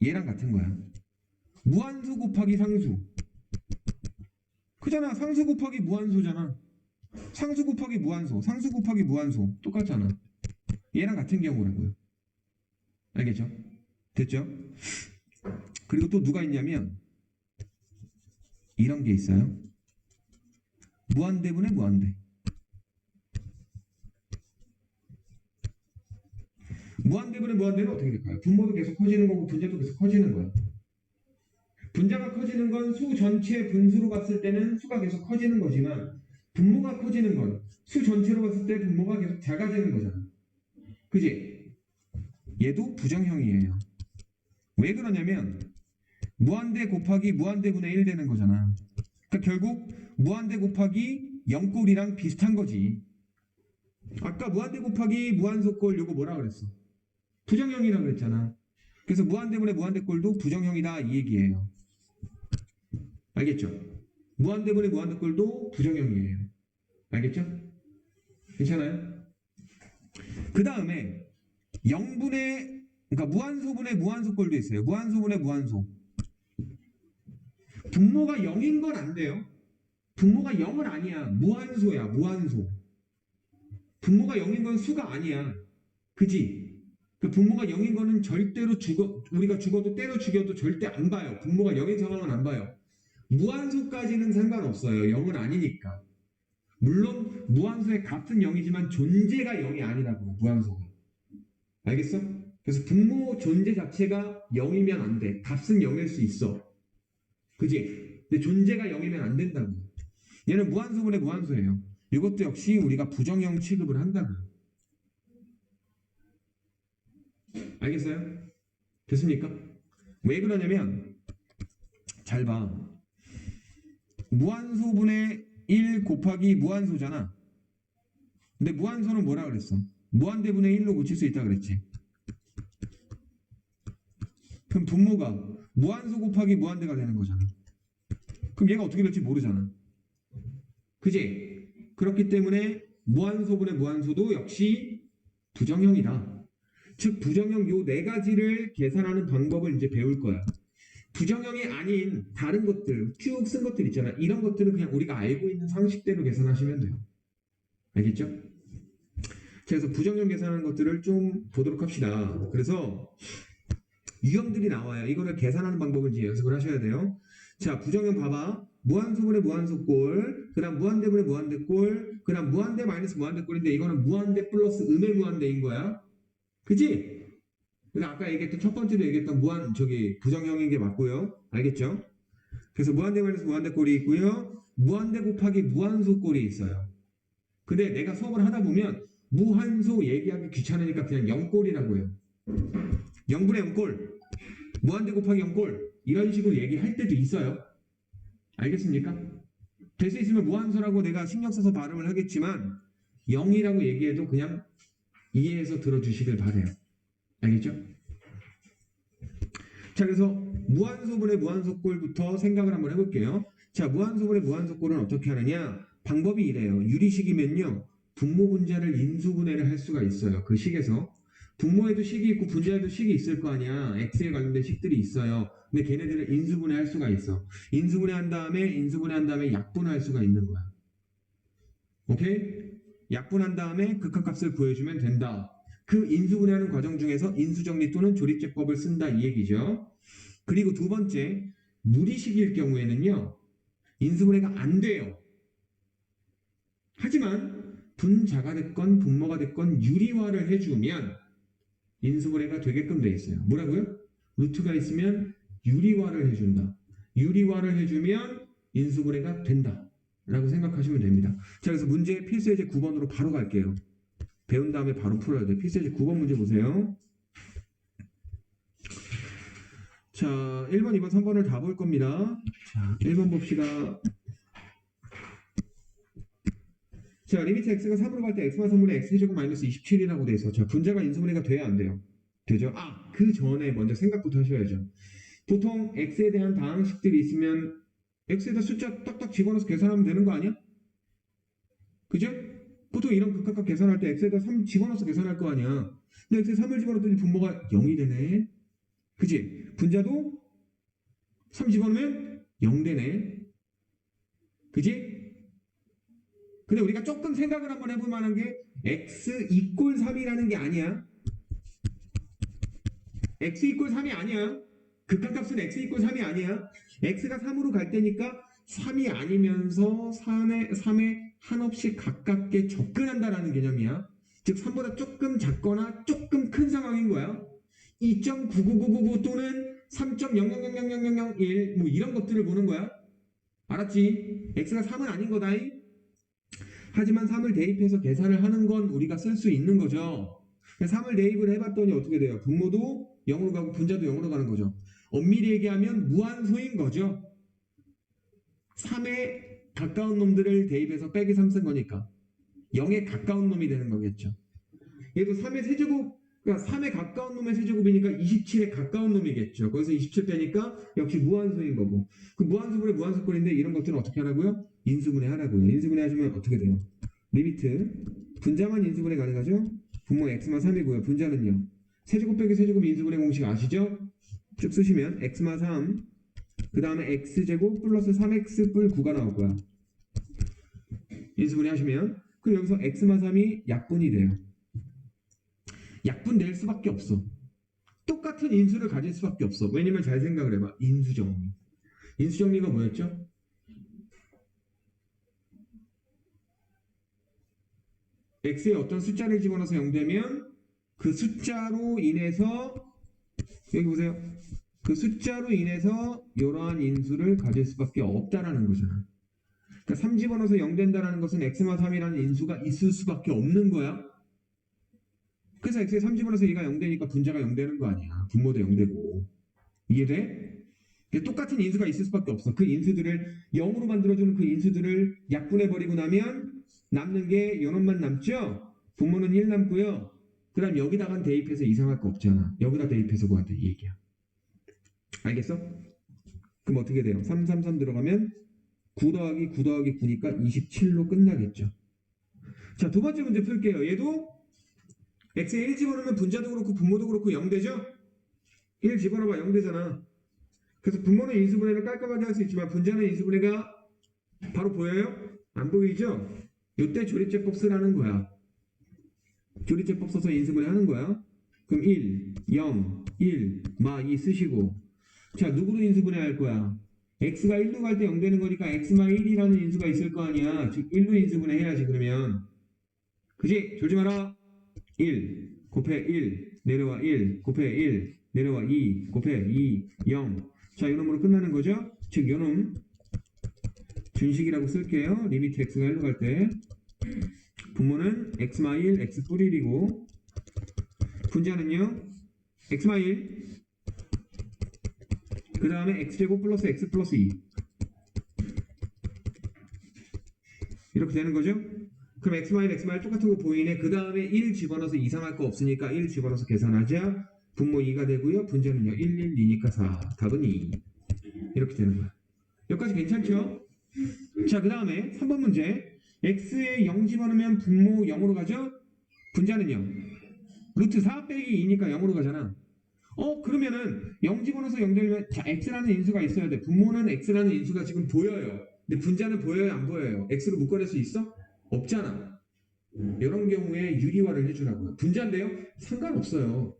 얘랑 같은 거야. 무한수 곱하기 상수. 그잖아. 상수 곱하기 무한소잖아. 상수 곱하기 무한소. 상수 곱하기 무한소. 똑같잖아. 얘랑 같은 경우라고요. 알겠죠? 됐죠? 그리고 또 누가 있냐면 이런 게 있어요. 무한대분의 무한대. 무한대분의 무한대는 어떻게 될까요? 분모도 계속 커지는 거고 분자도 계속 커지는 거야. 분자가 커지는 건 수 전체 분수로 봤을 때는 수가 계속 커지는 거지만 분모가 커지는 건 수 전체로 봤을 때 분모가 계속 작아지는 거잖아. 그지? 얘도 부정형이에요. 왜 그러냐면 무한대 곱하기 무한대분의 1 되는 거잖아. 그러니까 결국 무한대 곱하기 0꼴이랑 비슷한 거지. 아까 무한대 곱하기 무한소꼴 요거 뭐라 그랬어? 부정형이라 그랬잖아. 그래서 무한대분의 무한대꼴도 부정형이다 이 얘기예요. 알겠죠? 무한대분의 무한대꼴도 부정형이에요. 알겠죠? 괜찮아요? 그 다음에 0분의 그러니까 무한소분의 무한소꼴도 있어요. 무한소분의 무한소. 분모가 0인 건 안 돼요. 분모가 0은 아니야. 무한소야. 무한소. 분모가 0인 건 수가 아니야. 그지? 그 분모가 0인 거는 절대로 우리가 죽어도 때려 죽여도 절대 안 봐요. 분모가 0인 상황은 안 봐요. 무한소까지는 상관없어요. 0은 아니니까. 물론 무한소의 값은 0이지만 존재가 0이 아니라고. 무한소가. 알겠어? 그래서 분모 존재 자체가 0이면 안 돼. 값은 0일 수 있어. 그지? 근데 존재가 0이면 안 된다고. 얘는 무한소분의 무한소예요. 이것도 역시 우리가 부정형 취급을 한다고. 알겠어요? 됐습니까? 왜 그러냐면 잘 봐. 무한소분의 1 곱하기 무한소잖아. 근데 무한소는 뭐라 그랬어? 무한대분의 1로 고칠 수 있다 그랬지. 그럼 분모가 무한소 곱하기 무한대가 되는 거잖아. 그럼 얘가 어떻게 될지 모르잖아. 그지? 그렇기 때문에 무한소분의 무한소도 역시 부정형이다. 즉 부정형 요 네 가지를 계산하는 방법을 이제 배울 거야. 부정형이 아닌 다른 것들 쭉 쓴 것들 있잖아. 이런 것들은 그냥 우리가 알고 있는 상식대로 계산하시면 돼요. 알겠죠? 그래서 부정형 계산하는 것들을 좀 보도록 합시다. 그래서 유형들이 나와요. 이거를 계산하는 방법을 이제 연습을 하셔야 돼요. 자, 부정형 봐봐. 무한소분의 무한소꼴, 그 다음 무한대분의 무한대꼴, 그 다음 무한대 마이너스 무한대꼴인데 이거는 무한대 플러스 음의 무한대인 거야. 그치? 근데 아까 얘기했던 첫 번째로 얘기했던 부정형인 게 맞고요. 알겠죠? 그래서 무한대 마이너스 무한대꼴이 있고요. 무한대 곱하기 무한소꼴이 있어요. 근데 내가 수업을 하다 보면 무한소 얘기하기 귀찮으니까 그냥 0꼴이라고 해요. 0분의 0꼴, 무한대 곱하기 0꼴 이런 식으로 얘기할 때도 있어요. 알겠습니까? 될 수 있으면 무한소라고 내가 신경 써서 발음을 하겠지만 0이라고 얘기해도 그냥 이해해서 들어주시길 바래요. 알겠죠? 자, 그래서 무한소분의 무한소꼴부터 생각을 한번 해볼게요. 자, 무한소분의 무한소꼴은 어떻게 하느냐? 방법이 이래요. 유리식이면요. 분모 분자를 인수분해를 할 수가 있어요. 그 식에서. 분모에도 식이 있고 분자에도 식이 있을 거 아니야. x에 관련된 식들이 있어요. 근데 걔네들을 인수분해할 수가 있어. 인수분해한 다음에 약분할 수가 있는 거야. 오케이? 약분한 다음에 극한값을 구해주면 된다. 그 인수분해하는 과정 중에서 인수정리 또는 조립제법을 쓴다 이 얘기죠. 그리고 두 번째, 무리식일 경우에는요. 인수분해가 안 돼요. 하지만 분자가 됐건 분모가 됐건 유리화를 해주면 인수분해가 되게끔 돼 있어요. 뭐라고요? 루트가 있으면 유리화를 해준다. 유리화를 해주면 인수분해가 된다. 라고 생각하시면 됩니다. 자, 그래서 문제 필수예제 9번으로 바로 갈게요. 배운 다음에 바로 풀어야 돼. 필수예제 9번 문제 보세요. 자, 1번, 2번, 3번을 다 볼 겁니다. 자, 1번 봅시다. 자, 리미트 x가 3으로 갈 때 x만 3분의 x제곱 마이너스 27이라고 돼 있어. 자, 분자가 인수분해가 돼야 안 돼요? 되죠? 아, 그 전에 먼저 생각부터 하셔야죠. 보통 x에 대한 다항식들이 있으면 x에다 숫자 딱딱 집어넣어서 계산하면 되는 거 아니야? 그죠? 보통 이런 극각각 계산할 때 x에다 3 집어넣어서 계산할 거 아니야. 근데 x에 3을 집어넣었더니 분모가 0이 되네. 그치? 분자도 3 집어넣으면 0 되네. 그치? 근데 우리가 조금 생각을 한번 해볼 만한 게 x 이꼴 3이라는 게 아니야. x 이꼴 3이 아니야. 극한값은 x 이꼴 3이 아니야. x가 3으로 갈 때니까 3이 아니면서 3에 한없이 가깝게 접근한다라는 개념이야. 즉 3보다 조금 작거나 조금 큰 상황인 거야. 2.99999 또는 3.000001 뭐 이런 것들을 보는 거야. 알았지? x가 3은 아닌 거다잉. 하지만 3을 대입해서 계산을 하는 건 우리가 쓸 수 있는 거죠. 3을 대입을 해봤더니 어떻게 돼요? 분모도 0으로 가고 분자도 0으로 가는 거죠. 엄밀히 얘기하면 무한소인 거죠. 3에 가까운 놈들을 대입해서 빼기 3 쓴 거니까 0에 가까운 놈이 되는 거겠죠. 얘도 3의 세제곱, 그러니까 3에 가까운 놈의 세제곱이니까 27에 가까운 놈이겠죠. 거기서 27 빼니까 역시 무한소인 거고. 그 무한소분의 무한소꼴인데 이런 것들은 어떻게 하라고요? 인수분해 하라고요. 인수분해 하시면 어떻게 돼요? 리미트 분자만 인수분해 가능하죠? 분모 x만 3이고요. 분자는요. 세제곱 빼기 세제곱 인수분해 공식 아시죠? 쭉 쓰시면 x만 3, 그 다음에 x제곱 플러스 3x 뿔 9가 나올 거야. 인수분해 하시면 그럼 여기서 x만 3이 약분이 돼요. 약분될 수밖에 없어. 똑같은 인수를 가질 수밖에 없어. 왜냐면 잘 생각을 해봐. 인수정리. 인수정리가 뭐였죠? x에 어떤 숫자를 집어넣어서 0되면 그 숫자로 인해서 여기 보세요. 그 숫자로 인해서 이러한 인수를 가질 수밖에 없다라는 거잖아. 그러니까 3 집어넣어서 0 된다는 것은 x만 3이라는 인수가 있을 수밖에 없는 거야. 그래서 x에 3 집어넣어서 얘가 0 되니까 분자가 0 되는 거 아니야. 분모도 0 되고. 이해돼? 똑같은 인수가 있을 수밖에 없어. 그 인수들을 0으로 만들어주는 그 인수들을 약분해버리고 나면 남는 게 요놈만 남죠? 분모는 1 남고요. 그 다음 여기다가 대입해서 이상할 거 없잖아. 여기다 대입해서 구한다 이 얘기야. 알겠어? 그럼 어떻게 돼요? 3, 3, 3 들어가면 9 더하기 9 더하기 9니까 27로 끝나겠죠. 자, 두 번째 문제 풀게요. 얘도 x에 1 집어넣으면 분자도 그렇고 분모도 그렇고 0 되죠? 1 집어넣어봐 0 되잖아. 그래서 분모는 인수분해를 깔끔하게 할 수 있지만 분자는 인수분해가 바로 보여요? 안 보이죠? 이때 조립제법 쓰라는 거야. 조립제법 써서 인수분해 하는 거야. 그럼 1, 0, 1, 마 2 쓰시고 자 누구로 인수분해 할 거야? x가 1로 갈 때 0 되는 거니까 x-1이라는 인수가 있을 거 아니야. 즉 1로 인수분해 해야지 그러면. 그지? 졸지 마라. 1 곱해 1 내려와 1 곱해 1 내려와 2 곱해 2 0. 자, 요놈으로 끝나는 거죠. 즉 요놈 준식이라고 쓸게요. 리미트 x가 1로 갈 때 분모는 x-1 x-1이고 분자는요 x-1 그 다음에 x제곱 플러스 x 플러스 2 이렇게 되는 거죠. 그럼 x-x 똑같은 거 보이네. 그 다음에 1 집어넣어서 이상할 거 없으니까 1 집어넣어서 계산하자. 분모 2가 되고요. 분자는요 1, 1, 2니까 4. 답은 2. 이렇게 되는 거야. 여기까지 괜찮죠? 자, 그 다음에 3번 문제. x에 0 집어넣으면 분모 0으로 가죠? 분자는요 루트 4 빼기 2니까 0으로 가잖아. 그러면은 0 집어넣어서 0 되면 자, x라는 인수가 있어야 돼. 분모는 x라는 인수가 지금 보여요. 근데 분자는 보여요, 안 보여요? x로 묶어낼 수 있어? 없잖아. 이런 경우에 유리화를 해주라고요. 분자인데요? 상관없어요.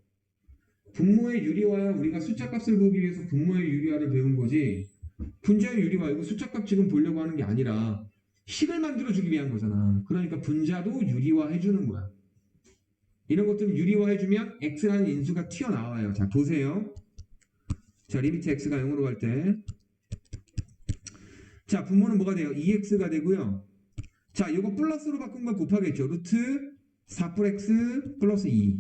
분모의 유리화야 우리가 숫자값을 보기 위해서 분모의 유리화를 배운 거지. 분자의 유리화 이거 숫자값 지금 보려고 하는 게 아니라 식을 만들어주기 위한 거잖아. 그러니까 분자도 유리화 해주는 거야. 이런 것들을 유리화해주면 x라는 인수가 튀어나와요. 자, 보세요. 자, 리미트 x가 0으로 갈 때 자, 분모는 뭐가 돼요? 2x가 되고요. 자, 이거 플러스로 바꾼 건 곱하겠죠. 루트 4x 플러스 2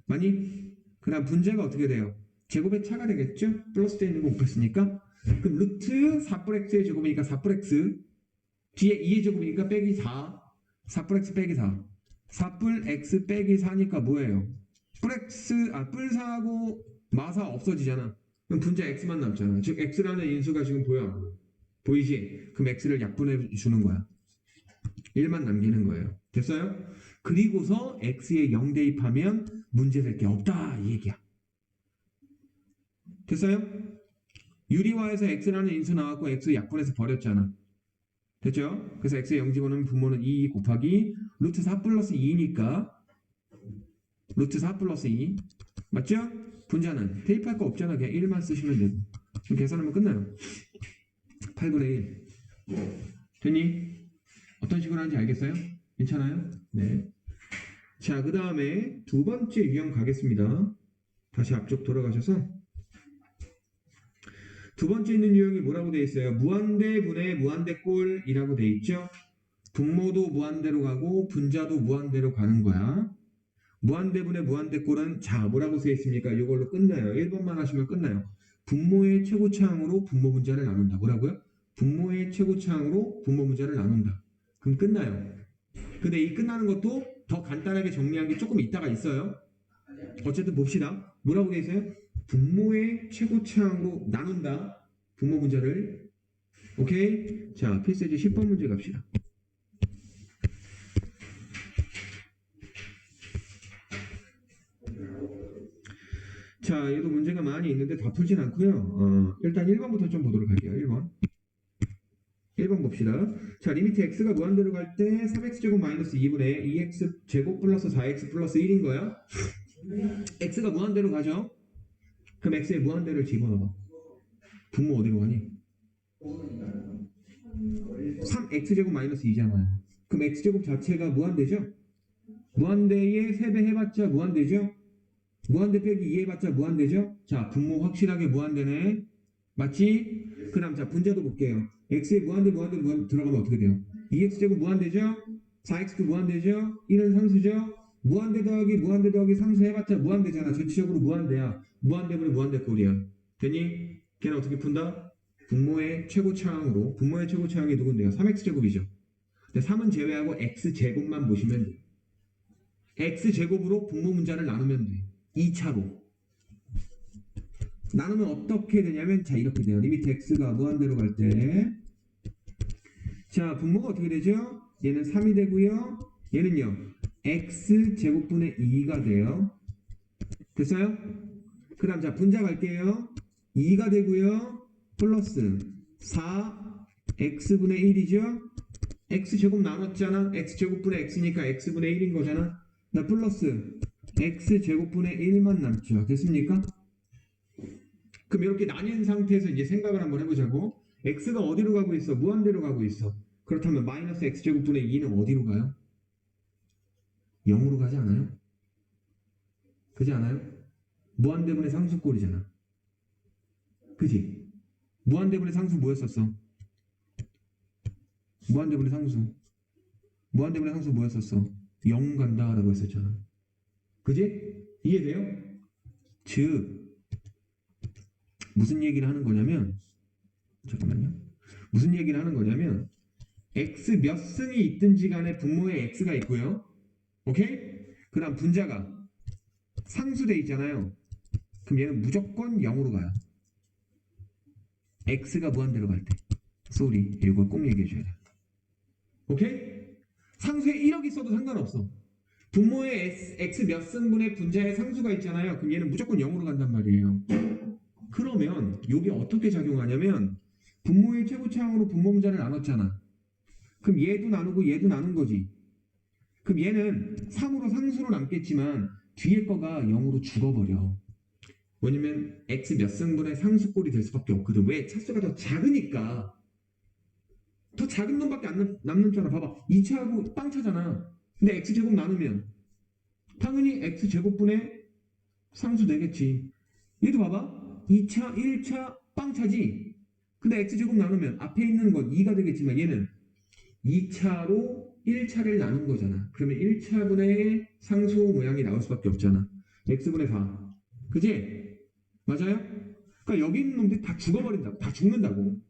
맞니? 그 다음 분자가 어떻게 돼요? 제곱의 차가 되겠죠? 플러스 되어 있는 거 곱했으니까 그럼 루트 4x의 제곱이니까 4x 뒤에 2의 제곱이니까 빼기 4 4x 빼기 4 4x 빼기 4니까 뭐예요? 뿔4하고 마사 없어지잖아. 그럼 분자 x만 남잖아. 즉 x라는 인수가 지금 보여? 보이지? 그럼 x를 약분해 주는 거야. 1만 남기는 거예요. 됐어요? 그리고서 x에 0 대입하면 문제될 게 없다 이 얘기야. 됐어요? 유리화에서 x라는 인수 나왔고 x 약분해서 버렸잖아. 됐죠? 그래서 x에 0 집어넣으면 분모는 2 곱하기 루트 4 플러스 2니까 루트 4 플러스 2 맞죠? 분자는 대입할 거 없잖아. 그냥 1만 쓰시면 되고 그럼 계산하면 끝나요. 8분의 1 됐니? 어떤 식으로 하는지 알겠어요? 괜찮아요? 네. 자, 그 다음에 두 번째 유형 가겠습니다. 다시 앞쪽 돌아가셔서 두 번째 있는 유형이 뭐라고 되어 있어요? 무한대분의 무한대꼴이라고 되어 있죠? 분모도 무한대로 가고 분자도 무한대로 가는 거야. 무한대분의 무한대꼴은 자 뭐라고 쓰여 있습니까? 이걸로 끝나요. 1번만 하시면 끝나요. 분모의 최고차항으로 분모 분자를 나눈다. 뭐라고요? 분모의 최고차항으로 분모 분자를 나눈다. 그럼 끝나요. 근데 이 끝나는 것도 더 간단하게 정리한 게 조금 이따가 있어요. 어쨌든 봅시다. 뭐라고 되어 있어요? 분모의 최고차항으로 나눈다. 분모 분자를. 오케이? 자, 필수제 10번 문제 갑시다. 자, 얘도 문제가 많이 있는데 다 풀진 않고요. 일단 1번부터 좀 보도록 할게요. 1번 봅시다. 자, 리미트 x가 무한대로 갈 때 3x제곱 마이너스 2분의 2x제곱 플러스 4x 플러스 1인 거야. x가 무한대로 가죠. 그럼 x에 무한대를 집어넣어. 분모 어디로 가니? 3x제곱 마이너스 2잖아요. 그럼 x제곱 자체가 무한대죠? 무한대에 3배 해봤자 무한대죠? 무한대 빼기 2 해봤자 무한대죠? 자, 분모 확실하게 무한대네. 맞지? 그 다음 자, 분자도 볼게요. x에 무한대 들어가면 어떻게 돼요? 2x제곱 무한대죠? 4x도 무한대죠? 1은 상수죠? 무한대 더하기 상수 해봤자 무한대잖아. 전체적으로 무한대야. 무한대분의 무한대꼴이야. 됐니? 걔는 어떻게 푼다? 분모의 최고차항으로. 분모의 최고차항이 누군데요? 3x제곱이죠. 근데 3은 제외하고 x제곱만 보시면 돼요. x제곱으로 분모 문자를 나누면 돼. 2차로. 나누면 어떻게 되냐면 자 이렇게 돼요. 리미트 x가 무한대로 갈 때 자 분모가 어떻게 되죠? 얘는 3이 되고요. 얘는요. x제곱분의 2가 돼요. 됐어요? 그 다음 자 분자 갈게요. 2가 되고요. 플러스 4x분의 1이죠. x제곱 나눴잖아. x제곱분의 x니까 x분의 1인 거잖아. 나 플러스 x제곱분의 1만 남죠. 됐습니까? 그럼 이렇게 나뉜 상태에서 이제 생각을 한번 해보자고. x가 어디로 가고 있어? 무한대로 가고 있어. 그렇다면 마이너스 x제곱분의 2는 어디로 가요? 0으로 가지 않아요? 그지 않아요? 무한대분의 상수꼴이잖아. 그지? 무한대분의 상수 뭐였었어? 무한대분의 상수. 무한대분의 상수 뭐였었어? 0 간다라고 했었잖아. 그지? 이해돼요? 즉 무슨 얘기를 하는 거냐면 잠깐만요. 무슨 얘기를 하는 거냐면 x 몇 승이 있든지 간에 분모에 x가 있고요. 오케이? 그 다음 분자가 상수돼 있잖아요. 그럼 얘는 무조건 0으로 가요. x가 무한대로 갈 때. 쏘리. 이거 꼭 얘기해줘야 돼. 오케이? 상수에 1억 있어도 상관없어. 분모에 x 몇 승분의 분자의 상수가 있잖아요. 그럼 얘는 무조건 0으로 간단 말이에요. 그러면 이게 어떻게 작용하냐면 분모의 최고차항으로 분모 분자를 나눴잖아. 그럼 얘도 나누고 얘도 나눈 거지. 그럼 얘는 3으로 상수로 남겠지만 뒤에 거가 0으로 죽어버려. 왜냐면 x 몇 승분의 상수꼴이 될 수밖에 없거든. 왜? 차수가 더 작으니까. 더 작은 놈밖에 안 남는잖아. 봐봐. 2차하고 빵차잖아. 근데 x제곱 나누면 당연히 x제곱분의 상수 되겠지. 얘도 봐봐. 2차, 1차 빵차지. 근데 x제곱 나누면 앞에 있는 건 2가 되겠지만 얘는 2차로 1차를 나눈 거잖아. 그러면 1차분의 상수 모양이 나올 수밖에 없잖아. x분의 4. 그지? 맞아요? 그러니까 여기 있는 놈들이 다 죽어버린다고. 다 죽는다고.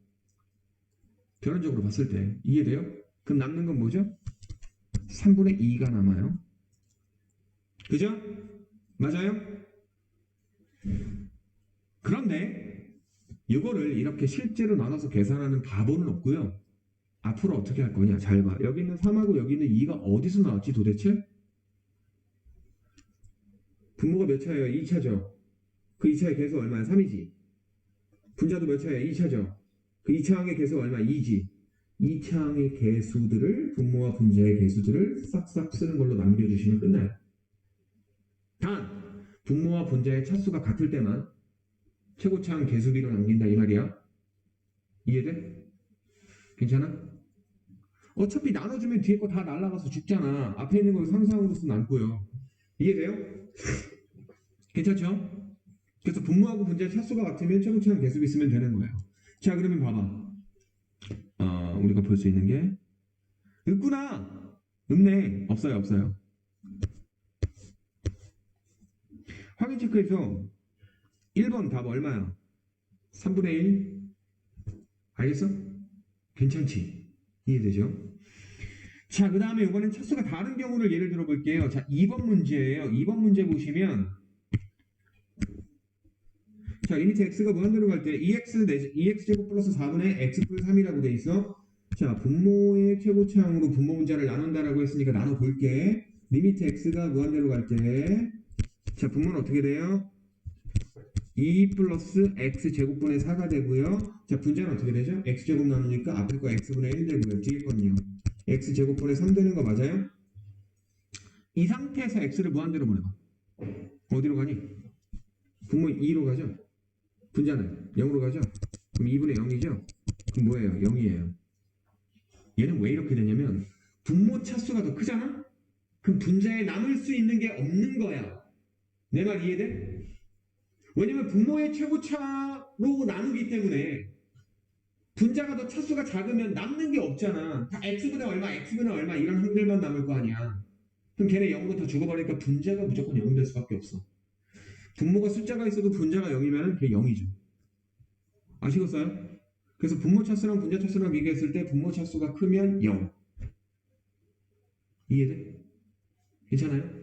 결론적으로 봤을 때. 이해돼요? 그럼 남는 건 뭐죠? 3분의 2가 남아요. 그죠? 맞아요? 그런데 이거를 이렇게 실제로 나눠서 계산하는 바보는 없고요. 앞으로 어떻게 할 거냐? 잘 봐. 여기 있는 3하고 여기 있는 2가 어디서 나왔지 도대체? 분모가 몇 차예요? 2차죠. 그 2차의 개수 얼마야? 3이지. 분자도 몇 차예요? 2차죠. 그 2차항의 개수 얼마? 2지. 2차항의 개수들을 분모와 분자의 개수들을 싹싹 쓰는 걸로 남겨주시면 끝나요. 단 분모와 분자의 차수가 같을 때만 최고차항 개수비로 남긴다 이 말이야. 이해돼? 괜찮아? 어차피 나눠주면 뒤에 거 다 날라가서 죽잖아. 앞에 있는 건 상수항으로서 남고요. 이해돼요? 괜찮죠? 그래서 분모하고 분자의 차수가 같으면 최고차항 개수비 쓰면 되는 거예요. 자 그러면 봐봐. 우리가 볼 수 있는 게 없구나. 없네. 없어요. 없어요. 확인 체크해서 1번 답 얼마야? 3분의 1? 알겠어? 괜찮지? 이해되죠? 자, 그 다음에 이번엔 차수가 다른 경우를 예를 들어 볼게요. 자, 2번 문제예요. 2번 문제 보시면 자, 리미트 x가 무한대로 갈 때 2x제곱 플러스 4분의 x 플러스 3이라고 돼 있어. 자, 분모의 최고차항으로 분모 분자를 나눈다라고 했으니까 나눠볼게. 리미트 x가 무한대로 갈 때 자, 분모는 어떻게 돼요? 2 플러스 x제곱분의 4가 되고요. 자, 분자는 어떻게 되죠? x제곱 나누니까 앞에 거 x분의 1 되고요. 뒤에 건요. x제곱분의 3 되는 거 맞아요? 이 상태에서 x를 무한대로 보내봐. 어디로 가니? 분모 2로 가죠? 분자는 0으로 가죠? 그럼 2분의 0이죠? 그럼 뭐예요? 0이에요. 얘는 왜 이렇게 되냐면 분모 차수가 더 크잖아? 그럼 분자에 남을 수 있는 게 없는 거야. 내 말 이해돼? 왜냐면 분모의 최고차로 나누기 때문에 분자가 더 차수가 작으면 남는 게 없잖아. 다 x분의 얼마, x분의 얼마 이런 항들만 남을 거 아니야. 그럼 걔네 0으로 다 죽어버리니까 분자가 무조건 0이 될 수밖에 없어. 분모가 숫자가 있어도 분자가 0이면 그게 0이죠. 아시겠어요? 그래서 분모 차수랑 분자 차수랑 비교했을 때 분모 차수가 크면 0. 이해돼? 괜찮아요?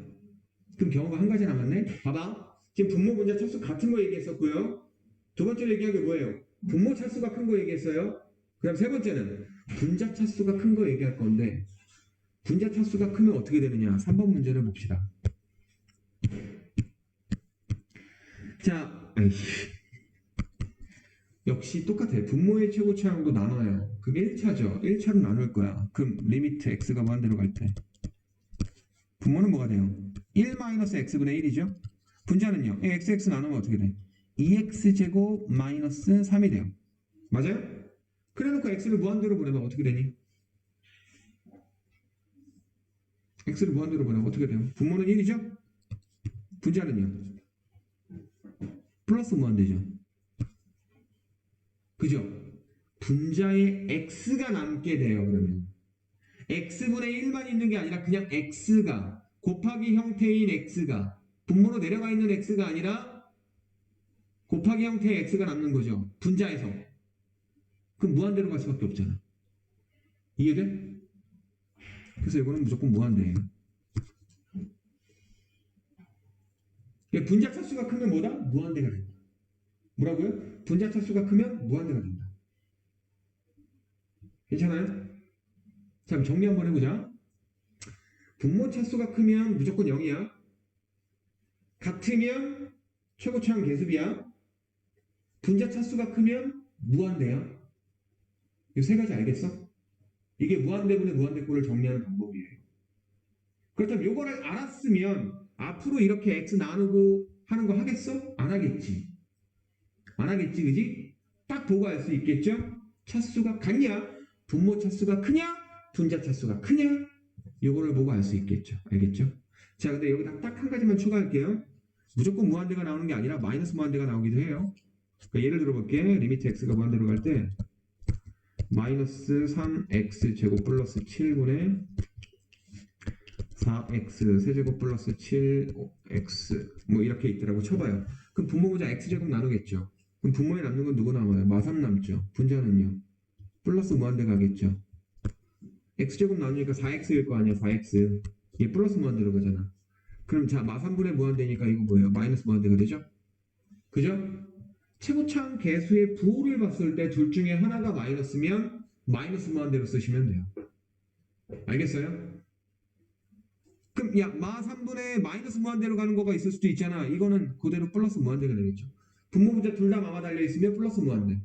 그럼 경우가 한 가지 남았네? 봐봐. 지금 분모 분자 차수 같은 거 얘기했었고요. 두 번째로 얘기한 게 뭐예요? 분모 차수가 큰 거 얘기했어요. 그럼 세 번째는 분자 차수가 큰 거 얘기할 건데 분자 차수가 크면 어떻게 되느냐? 3번 문제를 봅시다. 자, 역시 똑같아. 분모의 최고차항도 나눠요. 그게 1차죠. 1차로 나눌 거야. 그럼 리미트 x가 무한대로 갈 때 분모는 뭐가 돼요? 1-x분의 1이죠? 분자는요. xx 나누면 어떻게 돼? 2x제곱 마이너스 3이 돼요. 맞아요? 그래놓고 x를 무한대로 보내면 어떻게 되니? x를 무한대로 보내면 어떻게 돼요? 분모는 1이죠? 분자는요? 플러스 무한대죠. 그죠? 분자에 x가 남게 돼요. 그러면 x분의 1만 있는 게 아니라 그냥 x가 곱하기 형태인 x가 분모로 내려가 있는 x가 아니라 곱하기 형태의 x가 남는 거죠. 분자에서. 그럼 무한대로 갈 수밖에 없잖아. 이해돼? 그래서 이거는 무조건 무한대예요. 분자 차수가 크면 뭐다? 무한대가 된다. 뭐라고요? 분자 차수가 크면 무한대가 된다. 괜찮아요? 자, 그럼 정리 한번 해보자. 분모 차수가 크면 무조건 0이야. 같으면 최고차항 계습이야. 분자 차수가 크면 무한대야. 이 세 가지 알겠어? 이게 무한대분의 무한대꼴을 정리하는 방법이에요. 그렇다면 요거를 알았으면 앞으로 이렇게 x 나누고 하는 거 하겠어? 안 하겠지. 안 하겠지, 그지? 딱 보고 알 수 있겠죠? 차수가 같냐? 분모 차수가 크냐? 분자 차수가 크냐? 요거를 보고 알 수 있겠죠. 알겠죠? 자, 근데 여기다 딱 한 가지만 추가할게요. 무조건 무한대가 나오는 게 아니라 마이너스 무한대가 나오기도 해요. 그러니까 예를 들어볼게. 리미트 x가 무한대로 갈 때 마이너스 3x 제곱 플러스 7분의 4x 세제곱 플러스 7x 뭐 이렇게 있더라고. 쳐봐요. 그럼 분모분자 x제곱 나누겠죠. 그럼 분모에 남는 건 누구 남아요? 마3 남죠. 분자는요? 플러스 무한대 가겠죠. x제곱 나누니까 4x일 거 아니야. 4x. 이게 플러스 무한대로 가잖아. 그럼 자 마3분의 무한대니까 이거 뭐예요? 마이너스 무한대가 되죠? 그죠? 최고차항 계수의 부호를 봤을 때 둘 중에 하나가 마이너스면 마이너스 무한대로 쓰시면 돼요. 알겠어요? 그럼 야 마3분의 마이너스 무한대로 가는 거가 있을 수도 있잖아. 이거는 그대로 플러스 무한대가 되겠죠. 분모분자 둘 다 마마 달려있으면 플러스 무한대.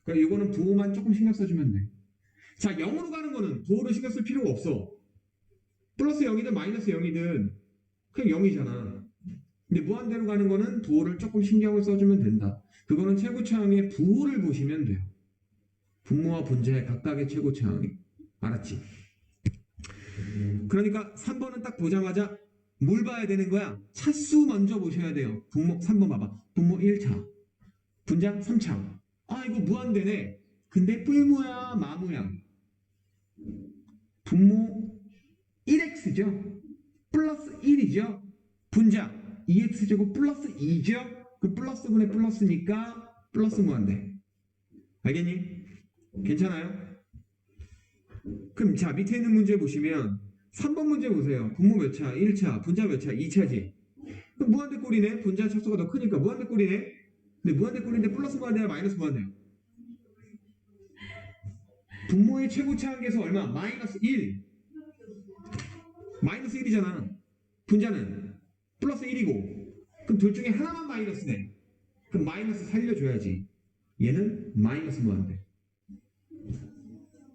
그러니까 이거는 부호만 조금 신경 써주면 돼. 자 0으로 가는 거는 부호를 신경 쓸 필요가 없어. 플러스 0이든 마이너스 0이든 그냥 0이잖아. 근데 무한대로 가는 거는 부호를 조금 신경을 써주면 된다. 그거는 최고차항의 부호를 보시면 돼요. 분모와 분자의 각각의 최고차항이. 알았지? 그러니까 3번은 딱 보자마자 뭘 봐야 되는 거야? 차수 먼저 보셔야 돼요. 분모 3번 봐봐. 분모 1차. 분자 3차. 아 이거 무한대네. 근데 뿔모야 마모야. 분모 1x죠. 플러스 1이죠. 분자 2x제곱 플러스 2죠. 그 플러스분의 플러스니까 플러스 무한대. 알겠니? 괜찮아요? 그럼 자 밑에 있는 문제 보시면 3번 문제 보세요. 분모 몇 차? 1차. 분자 몇 차? 2차지. 그럼 무한대꼴이네. 분자 차수가 더 크니까 무한대꼴이네. 근데 무한대꼴인데 플러스 무한대야 마이너스 무한대야? 분모의 최고차항계수 얼마? 마이너스 1. 마이너스 1이잖아. 분자는 플러스 1이고 그럼 둘 중에 하나만 마이너스네. 그럼 마이너스 살려줘야지. 얘는 마이너스 무한대.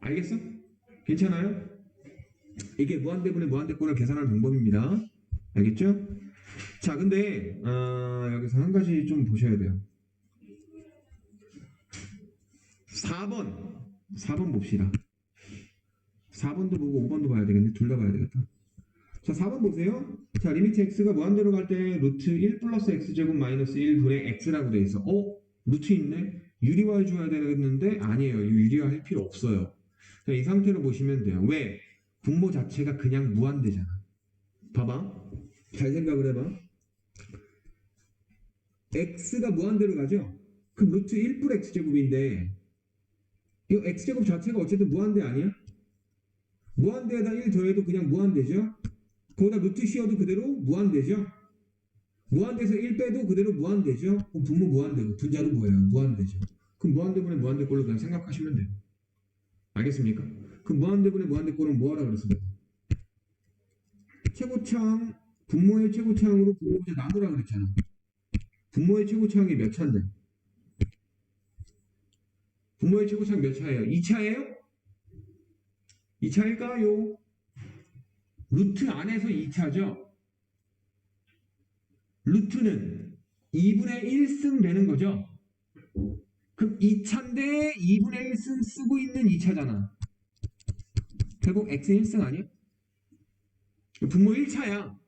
알겠어? 괜찮아요? 이게 무한대분의 무한대꼴을 계산하는 방법입니다. 알겠죠? 자 근데 여기서 한 가지 좀 보셔야 돼요. 4번 봅시다. 4번도 보고 5번도 봐야 되겠네. 둘 다 봐야 되겠다. 자 4번 보세요. 자 리미트 x가 무한대로 갈 때 루트 1 플러스 x제곱 마이너스 1분의 x라고 돼 있어. 루트 있네? 유리화해 줘야 되겠는데 아니에요. 유리화할 필요 없어요. 이 상태로 보시면 돼요. 왜? 분모 자체가 그냥 무한대잖아. 봐봐. 잘 생각을 해봐. x가 무한대로 가죠? 그럼 루트 1불 x제곱인데 이 x제곱 자체가 어쨌든 무한대 아니야? 무한대에다 1 더해도 그냥 무한대죠? 거기다 루트 씌워도 그대로 무한대죠? 무한대에서 1 빼도 그대로 무한대죠? 그럼 분모 무한대고 분자도 뭐예요? 무한대죠. 그럼 무한대분의 무한대꼴로 그냥 생각하시면 돼요. 알겠습니까? 그럼 무한대분의 무한대꼴은 뭐하라 그랬습니까? 최고차항, 분모의 최고차항으로 분모분자 나누라 그랬잖아. 분모의 최고차항이 몇 차인데? 분모의 최고차항 몇 차예요? 2차예요? 2차일까요? 루트 안에서 2차죠? 루트는 2분의 1승 되는 거죠. 그럼 2차인데 2분의 1승 쓰고 있는 2차잖아. 결국 x 1승 아니야? 분모 1차야.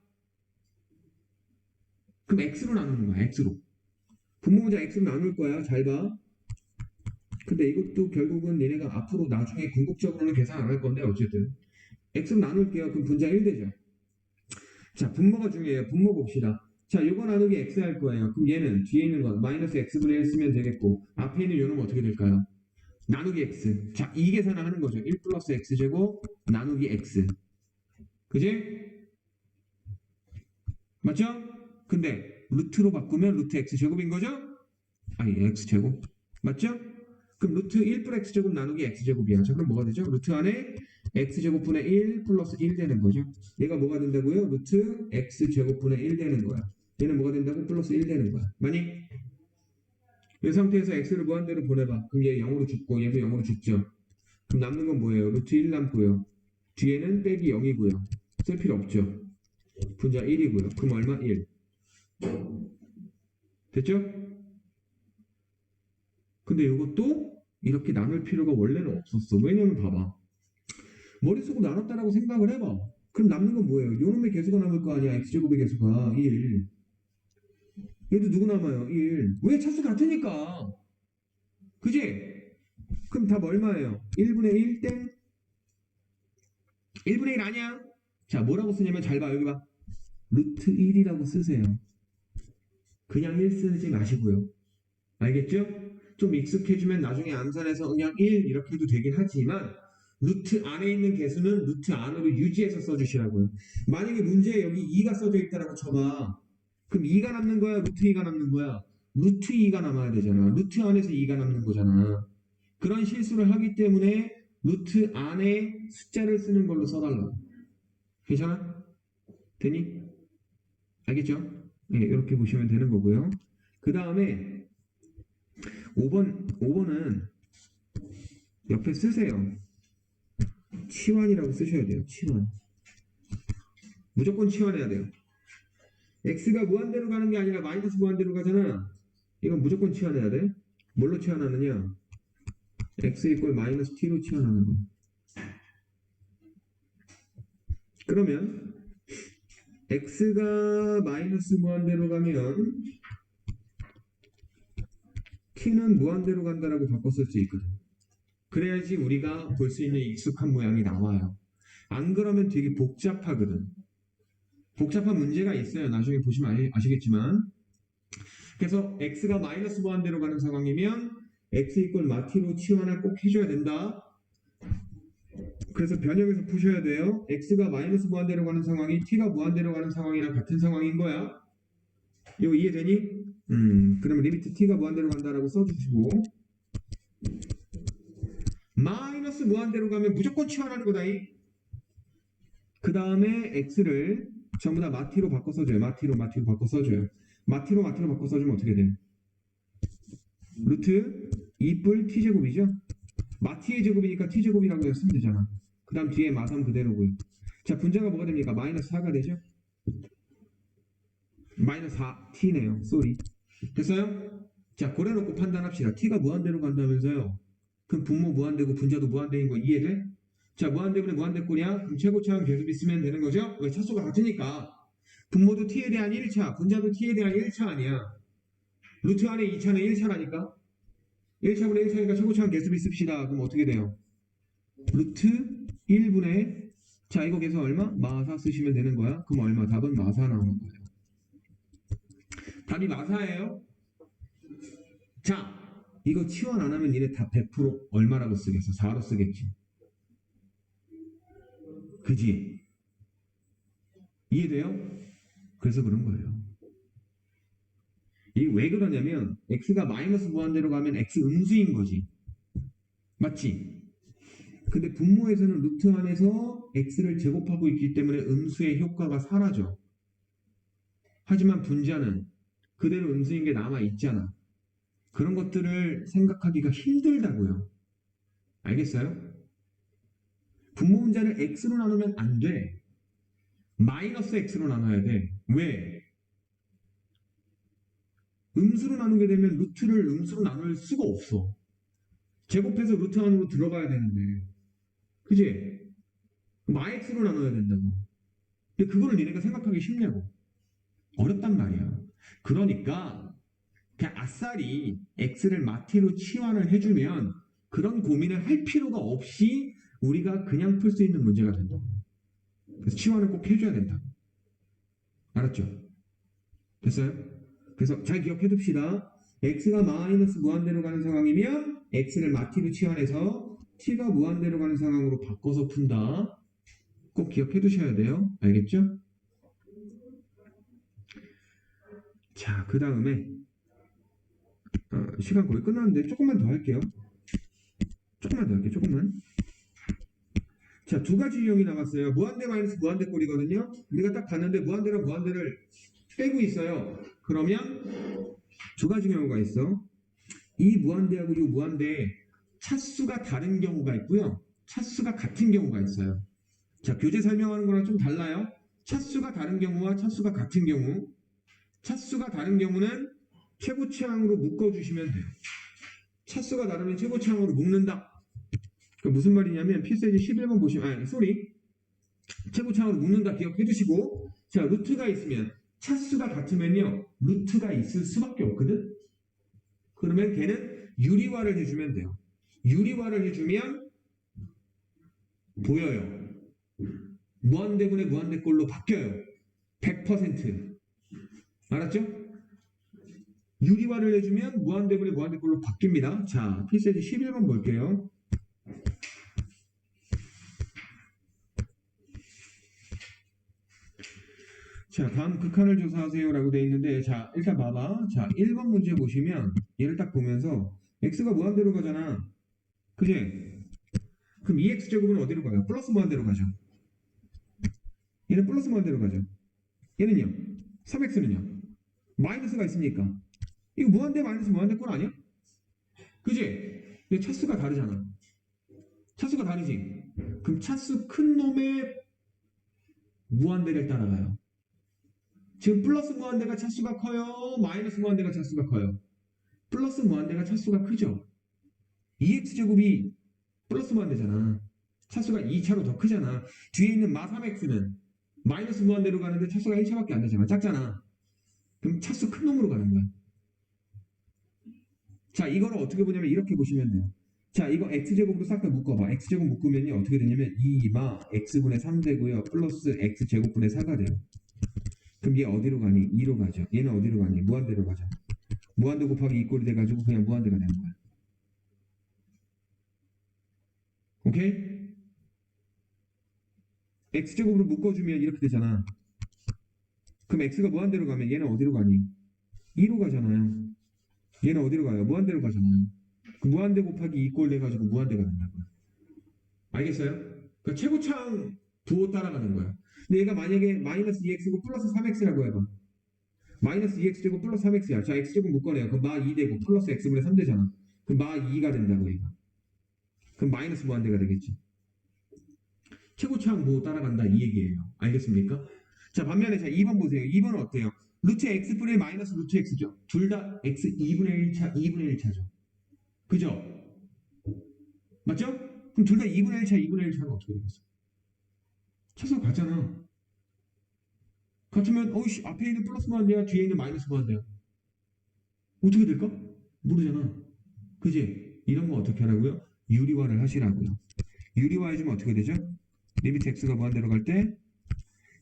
그럼 x로 나누는 거야. x로. 분모 문제 x로 나눌 거야. 잘 봐. 근데 이것도 결국은 얘네가 앞으로 나중에 궁극적으로는 계산 안 할 건데 어쨌든 x로 나눌게요. 그럼 분자 1 되죠. 자, 분모가 중요해요. 분모 봅시다. 자, 요거 나누기 x 할 거예요. 그럼 얘는 뒤에 있는 건 마이너스 x분의 1 쓰면 되겠고 앞에 있는 요놈은 어떻게 될까요? 나누기 x. 자, 이 계산을 하는 거죠. 1 플러스 x제곱 나누기 x. 그지? 맞죠? 근데 루트로 바꾸면 루트 x제곱인 거죠? 아니, x제곱. 맞죠? 그럼 루트 1 플러스 x제곱 나누기 x제곱이야. 자, 그럼 뭐가 되죠? 루트 안에 x제곱분의 1 플러스 1 되는 거죠. 얘가 뭐가 된다고요? 루트 x제곱분의 1 되는 거야. 얘는 뭐가 된다고? 플러스 1 되는 거야. 맞니? 이 상태에서 x를 무한대로 보내봐. 그럼 얘 0으로 죽고 얘도 0으로 죽죠. 그럼 남는 건 뭐예요? 루트 1 남고요. 뒤에는 빼기 0이고요. 쓸 필요 없죠. 분자 1이고요. 그럼 얼마? 1. 됐죠? 근데 이것도 이렇게 나눌 필요가 원래는 없었어. 왜냐면 봐봐. 머릿속으로 나눴다라고 생각을 해봐. 그럼 남는 건 뭐예요? 요놈의 개수가 남을 거 아니야. x제곱의 개수가 1. 얘도 누구 남아요? 1. 왜? 차수 같으니까. 그지? 그럼 답 얼마예요? 1분의 1 땡? 1분의 1 아니야? 자, 뭐라고 쓰냐면 잘 봐. 여기 봐. 루트 1이라고 쓰세요. 그냥 1 쓰지 마시고요. 알겠죠? 좀 익숙해지면 나중에 암산해서 그냥 1 이렇게 해도 되긴 하지만 루트 안에 있는 개수는 루트 안으로 유지해서 써주시라고요. 만약에 문제에 여기 2가 써져 있다라고 쳐봐. 그럼 2가 남는 거야? 루트 2가 남는 거야? 루트 2가 남아야 되잖아. 루트 안에서 2가 남는 거잖아. 그런 실수를 하기 때문에 루트 안에 숫자를 쓰는 걸로 써달라고. 괜찮아? 되니? 알겠죠? 네, 이렇게 보시면 되는 거고요. 그 다음에 5번은 옆에 쓰세요. 치환이라고 쓰셔야 돼요. 치환. 무조건 치환해야 돼요. x가 무한대로 가는 게 아니라 마이너스 무한대로 가잖아. 이건 무조건 치환해야 돼. 뭘로 치환하느냐? x 이꼴 마이너스 t로 치환하는 거. 그러면 x가 마이너스 무한대로 가면 t는 무한대로 간다라고 바꿔 쓸 수 있거든. 그래야지 우리가 볼 수 있는 익숙한 모양이 나와요. 안 그러면 되게 복잡하거든. 복잡한 문제가 있어요. 나중에 보시면 아시겠지만. 그래서 x가 마이너스 무한대로 가는 상황이면 x 이꼴 마티로 치환을 꼭 해줘야 된다. 그래서 변형해서 푸셔야 돼요. x가 마이너스 무한대로 가는 상황이 t가 무한대로 가는 상황이랑 같은 상황인 거야. 이거 이해되니? 그러면 리미트 t가 무한대로 간다라고 써주시고 마이너스 무한대로 가면 무조건 치환하는 거다. 그 다음에 x를 전부 다 마티로 바꿔 써줘요. 마티로 바꿔 써줘요. 마티로 바꿔 써주면 어떻게 돼요? 루트 2뿔 t제곱이죠? 마티의 제곱이니까 t제곱이라고 쓰면 되잖아. 그 다음 뒤에 마삼 그대로고요. 자, 분자가 뭐가 됩니까? 마이너스 4가 되죠? 마이너스 4t네요. 쏘리. 됐어요? 자, 고래놓고 판단합시다. t가 무한대로 간다면서요. 그럼 분모 무한대고 분자도 무한대인 거 이해돼? 자, 무한대분의 무한대꼴이야? 그럼 최고차항 계속 있으면 되는 거죠? 왜? 차수가 같으니까. 분모도 t에 대한 1차, 분자도 t에 대한 1차 아니야. 루트 안에 2차는 1차라니까. 1차분의 1차니까 최고차항 계습이 씁시다. 그럼 어떻게 돼요? 루트 1분의 자 이거 계속 얼마? 마사 쓰시면 되는 거야. 그럼 얼마? 답은 마사 나오는 거예요. 답이 마사예요. 자 이거 치환 안 하면 니네 답 100% 얼마라고 쓰겠어? 4로 쓰겠지. 그지? 이해돼요? 그래서 그런 거예요. 이게 왜 그러냐면 x가 마이너스 무한대로 가면 x 음수인 거지. 맞지? 근데 분모에서는 루트 안에서 x를 제곱하고 있기 때문에 음수의 효과가 사라져. 하지만 분자는 그대로 음수인 게 남아있잖아. 그런 것들을 생각하기가 힘들다고요. 알겠어요? 분모 분자를 x로 나누면 안 돼. 마이너스 x로 나눠야 돼. 왜? 음수로 나누게 되면 루트를 음수로 나눌 수가 없어. 제곱해서 루트 안으로 들어가야 되는데. 그지? 마x로 나눠야 된다고. 근데 그거를 니네가 생각하기 쉽냐고. 어렵단 말이야. 그러니까 그냥 아싸리 x를 마티로 치환을 해주면 그런 고민을 할 필요가 없이 우리가 그냥 풀 수 있는 문제가 된다고. 그래서 치환을 꼭 해줘야 된다. 알았죠? 됐어요? 그래서 잘 기억해 둡시다. x가 마이너스 무한대로 가는 상황이면 x를 마티로 치환해서 t가 무한대로 가는 상황으로 바꿔서 푼다. 꼭 기억해 두셔야 돼요. 알겠죠? 자, 그 다음에 시간 거의 끝났는데 조금만 더 할게요. 조금만. 자, 두 가지 유형이 남았어요. 무한대 마이너스 무한대 꼴이거든요. 우리가 딱 봤는데 무한대랑 무한대를 빼고 있어요. 그러면 두 가지 경우가 있어. 이 무한대하고 이 무한대 차수가 다른 경우가 있고요. 차수가 같은 경우가 있어요. 자, 교재 설명하는 거랑 좀 달라요. 차수가 다른 경우와 차수가 같은 경우. 차수가 다른 경우는 최고치항으로 묶어주시면 돼요. 차수가 다르면 최고치항으로 묶는다. 무슨 말이냐면 필세지 11번 보시면 최고차항으로 묶는다 기억해 주시고, 자, 루트가 있으면 차수가 같으면요 루트가 있을 수밖에 없거든. 그러면 걔는 유리화를 해주면 돼요. 유리화를 해주면 보여요. 무한대분의 무한대꼴로 바뀌어요. 100%. 알았죠? 유리화를 해주면 무한대분의 무한대꼴로 바뀝니다. 자, 필세지 11번 볼게요. 자, 다음 극한을 조사하세요 라고 되어 있는데, 자, 일단 봐봐. 자, 1번 문제 보시면 얘를 딱 보면서 x가 무한대로 가잖아. 그지? 그럼 2x제곱은 어디로 가요? 플러스 무한대로 가죠. 얘는 플러스 무한대로 가죠. 얘는요? 3x는요? 마이너스가 있으니까. 이거 무한대 마이너스 무한대 꼴 아니야? 그지? 근데 차수가 다르잖아. 차수가 다르지? 그럼 차수 큰 놈의 무한대를 따라가요. 지금 플러스 무한대가 차수가 커요? 마이너스 무한대가 차수가 커요? 플러스 무한대가 차수가 크죠? 2x제곱이 플러스 무한대잖아. 차수가 2차로 더 크잖아. 뒤에 있는 마 3x는 마이너스 무한대로 가는데 차수가 1차밖에 안 되잖아. 작잖아. 그럼 차수 큰 놈으로 가는 거야. 자, 이거를 어떻게 보냐면 이렇게 보시면 돼요. 자, 이거 x제곱으로 싹 다 묶어봐. x제곱 묶으면요 어떻게 되냐면 2마 x분의 3 되고요. 플러스 x제곱분의 4가 돼요. 그럼 얘 어디로 가니? 2로 가죠. 얘는 어디로 가니? 무한대로 가죠. 무한대 곱하기 2꼴이 돼가지고 그냥 무한대가 되는 거야. 오케이? x제곱으로 묶어주면 이렇게 되잖아. 그럼 x가 무한대로 가면 얘는 어디로 가니? 2로 가잖아요. 얘는 어디로 가요? 무한대로 가잖아요. 그 무한대 곱하기 2꼴 돼가지고 무한대가 된다고요. 알겠어요? 그러니까 최고차항 부호 따라가는 거야. 근데 얘가 만약에 마이너스 2x고 플러스 3x라고 해봐. 마이너스 2x제곱 플러스 3x야. 자, x제곱 묶어내요. 그럼 마 2 되고 플러스 x분의 3 되잖아. 그럼 마 2가 된다고 얘가. 그럼 마이너스 무한대가 되겠지. 최고차항 부호 따라간다 이 얘기예요. 알겠습니까? 자, 반면에 자 2번 보세요. 2번은 어때요? 루트 x분의 마이너스 루트 x죠. 둘 다 x 2분의 1차, 2분의 1차죠. 그죠? 맞죠? 그럼 둘 다 2분의 1차, 2분의 1차는 어떻게 되겠어? 차수가 같잖아. 같으면 어이씨 앞에 있는 플러스 무한대야, 뒤에 있는 마이너스 무한대야. 어떻게 될까? 모르잖아. 그지? 이런 거 어떻게 하라고요? 유리화를 하시라고요. 유리화 해주면 어떻게 되죠? 리미트 x가 무한대로 갈 때,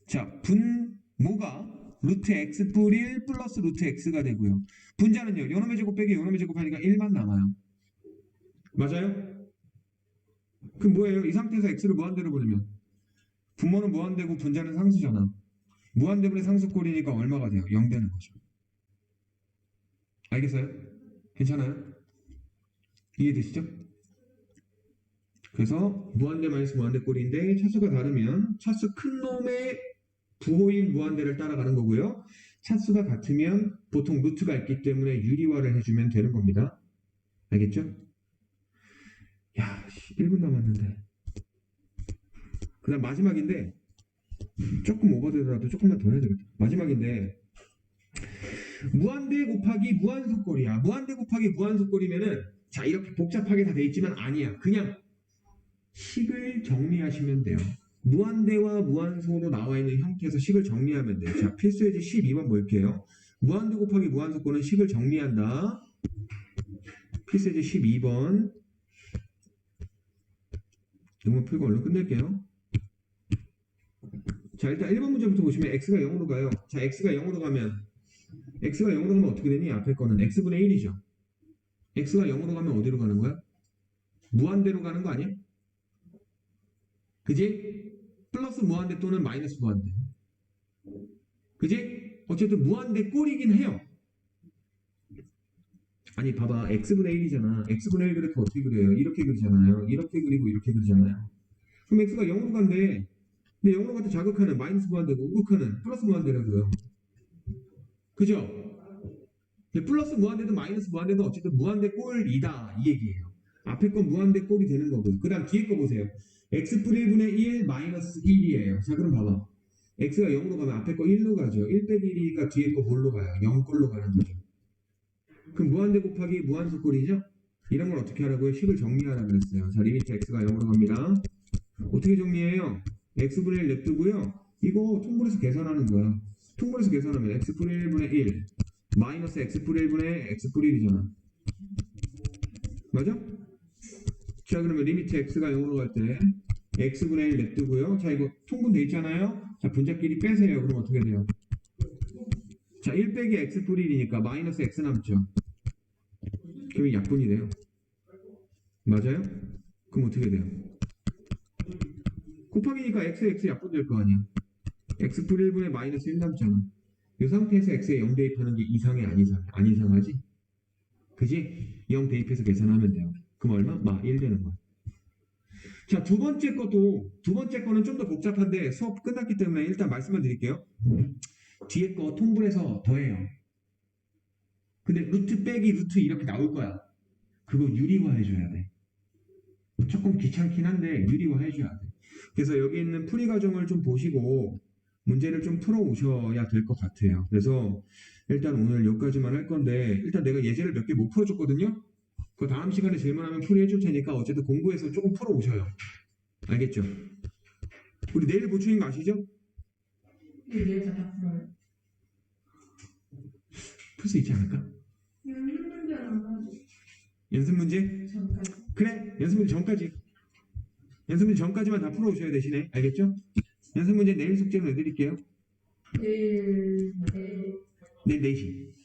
자, 분모가 루트 x 뿔 1 플러스 루트 x가 되고요. 분자는요, 요놈의 제곱 빼기 요놈의 제곱 하니까 1만 남아요. 맞아요? 그럼 뭐예요? 이 상태에서 x를 무한대로 보내면 분모는 무한대고 분자는 상수잖아. 무한대분의 상수꼴이니까 얼마가 돼요? 0 되는 거죠. 알겠어요? 괜찮아요? 이해되시죠? 그래서 무한대 마이너스 무한대 꼴인데 차수가 다르면 차수 큰 놈의 부호인 무한대를 따라가는 거고요. 차수가 같으면 보통 루트가 있기 때문에 유리화를 해주면 되는 겁니다. 알겠죠? 야, 1분 남았는데. 그 다음 마지막인데 조금 오버되더라도 조금만 더 해야 되겠다. 마지막인데 무한대 곱하기 무한속꼴이야. 무한대 곱하기 무한속꼴이면은 자 이렇게 복잡하게 다 돼 있지만 아니야. 그냥 식을 정리하시면 돼요. 무한대와 무한소로 나와 있는 형태에서 식을 정리하면 돼요. 자 필수예제 12번 볼게요. 무한대 곱하기 무한속꼴은 식을 정리한다. 필수예제 12번. 이거 풀고 얼른 끝낼게요. 자 일단 1번 문제부터 보시면 x가 0으로 가요. 자 x가 0으로 가면 어떻게 되니? 앞에 거는 x분의 1이죠. x가 0으로 가면 어디로 가는 거야? 무한대로 가는 거 아니야? 그지? 플러스 무한대 또는 마이너스 무한대. 그지? 어쨌든 무한대 꼴이긴 해요. 아니 봐봐 x분의 1이잖아. x분의 1 그래프 어떻게 그려요? 이렇게 그리잖아요. 이렇게 그리고 이렇게 그리잖아요. 그럼 x가 0으로 간대. 근데 0으로 갈 때 자극하는 마이너스 무한대고 우극하는 플러스 무한대라고요. 그죠? 플러스 무한대든 마이너스 무한대든 어쨌든 무한대 꼴이다 이 얘기예요. 앞에 건 무한대 꼴이 되는 거고요. 그 다음 뒤에 거 보세요. x분의 1분의 1 마이너스 1이에요. 자 그럼 봐봐. x가 0으로 가면 앞에 거 1로 가죠. 1 빼기 1이니까 뒤에 거 뭘로 가요? 0꼴로 가는 거죠. 그럼 무한대 곱하기 무한소꼴이죠? 이런 걸 어떻게 하라고요? 식을 정리하라 그랬어요. 자 리미트 x가 0으로 갑니다. 어떻게 정리해요? x분의 1 냅두고요. 이거 통분해서 계산하는 거야. 통분해서 계산하면 x분의 1분의 1 마이너스 x분의 1분의 x분의 1이잖아. 맞아? 자 그러면 리미트 x가 0으로 갈 때 x분의 1 냅두고요. 자 이거 통분돼 있잖아요. 자 분자끼리 빼세요. 그럼 어떻게 돼요? 자 1 빼기 x분의 1이니까 마이너스 x 남죠. 그럼 약분이 돼요. 맞아요? 그럼 어떻게 돼요? 곱하기니까 x 약분될 거 아니야. x분의 1분의 마이너스 1 남잖아. 이 상태에서 x에 0 대입하는 게 이상해 안 이상해? 안 이상하지? 그지? 0 대입해서 계산하면 돼요. 그럼 얼마? 마 1 되는 거야. 자, 두 번째 거는 좀 더 복잡한데 수업 끝났기 때문에 일단 말씀만 드릴게요. 뒤에 거 통분해서 더해요. 근데 루트 빼기 루트 이렇게 나올 거야. 그거 유리화 해줘야 돼. 조금 귀찮긴 한데 유리화 해줘야 돼. 그래서 여기 있는 풀이 과정을 좀 보시고 문제를 좀 풀어 오셔야 될 것 같아요. 그래서 일단 오늘 여기까지만 할 건데 일단 내가 예제를 몇 개 못 풀어줬거든요. 그 다음 시간에 질문하면 풀이해 줄 테니까 어쨌든 공부해서 조금 풀어 오셔요. 알겠죠? 우리 내일 보충인 거 아시죠? 내일 다 풀어요. 풀 수 있지 않을까? 연습 문제는 안 하지. 연습 문제? 전까지. 그래 연습 문제 전까지. 연습 문제 전까지만 다 풀어 오셔야 되시네. 알겠죠? 연습 문제 내일 숙제로 내드릴게요. 내일 내일 4시.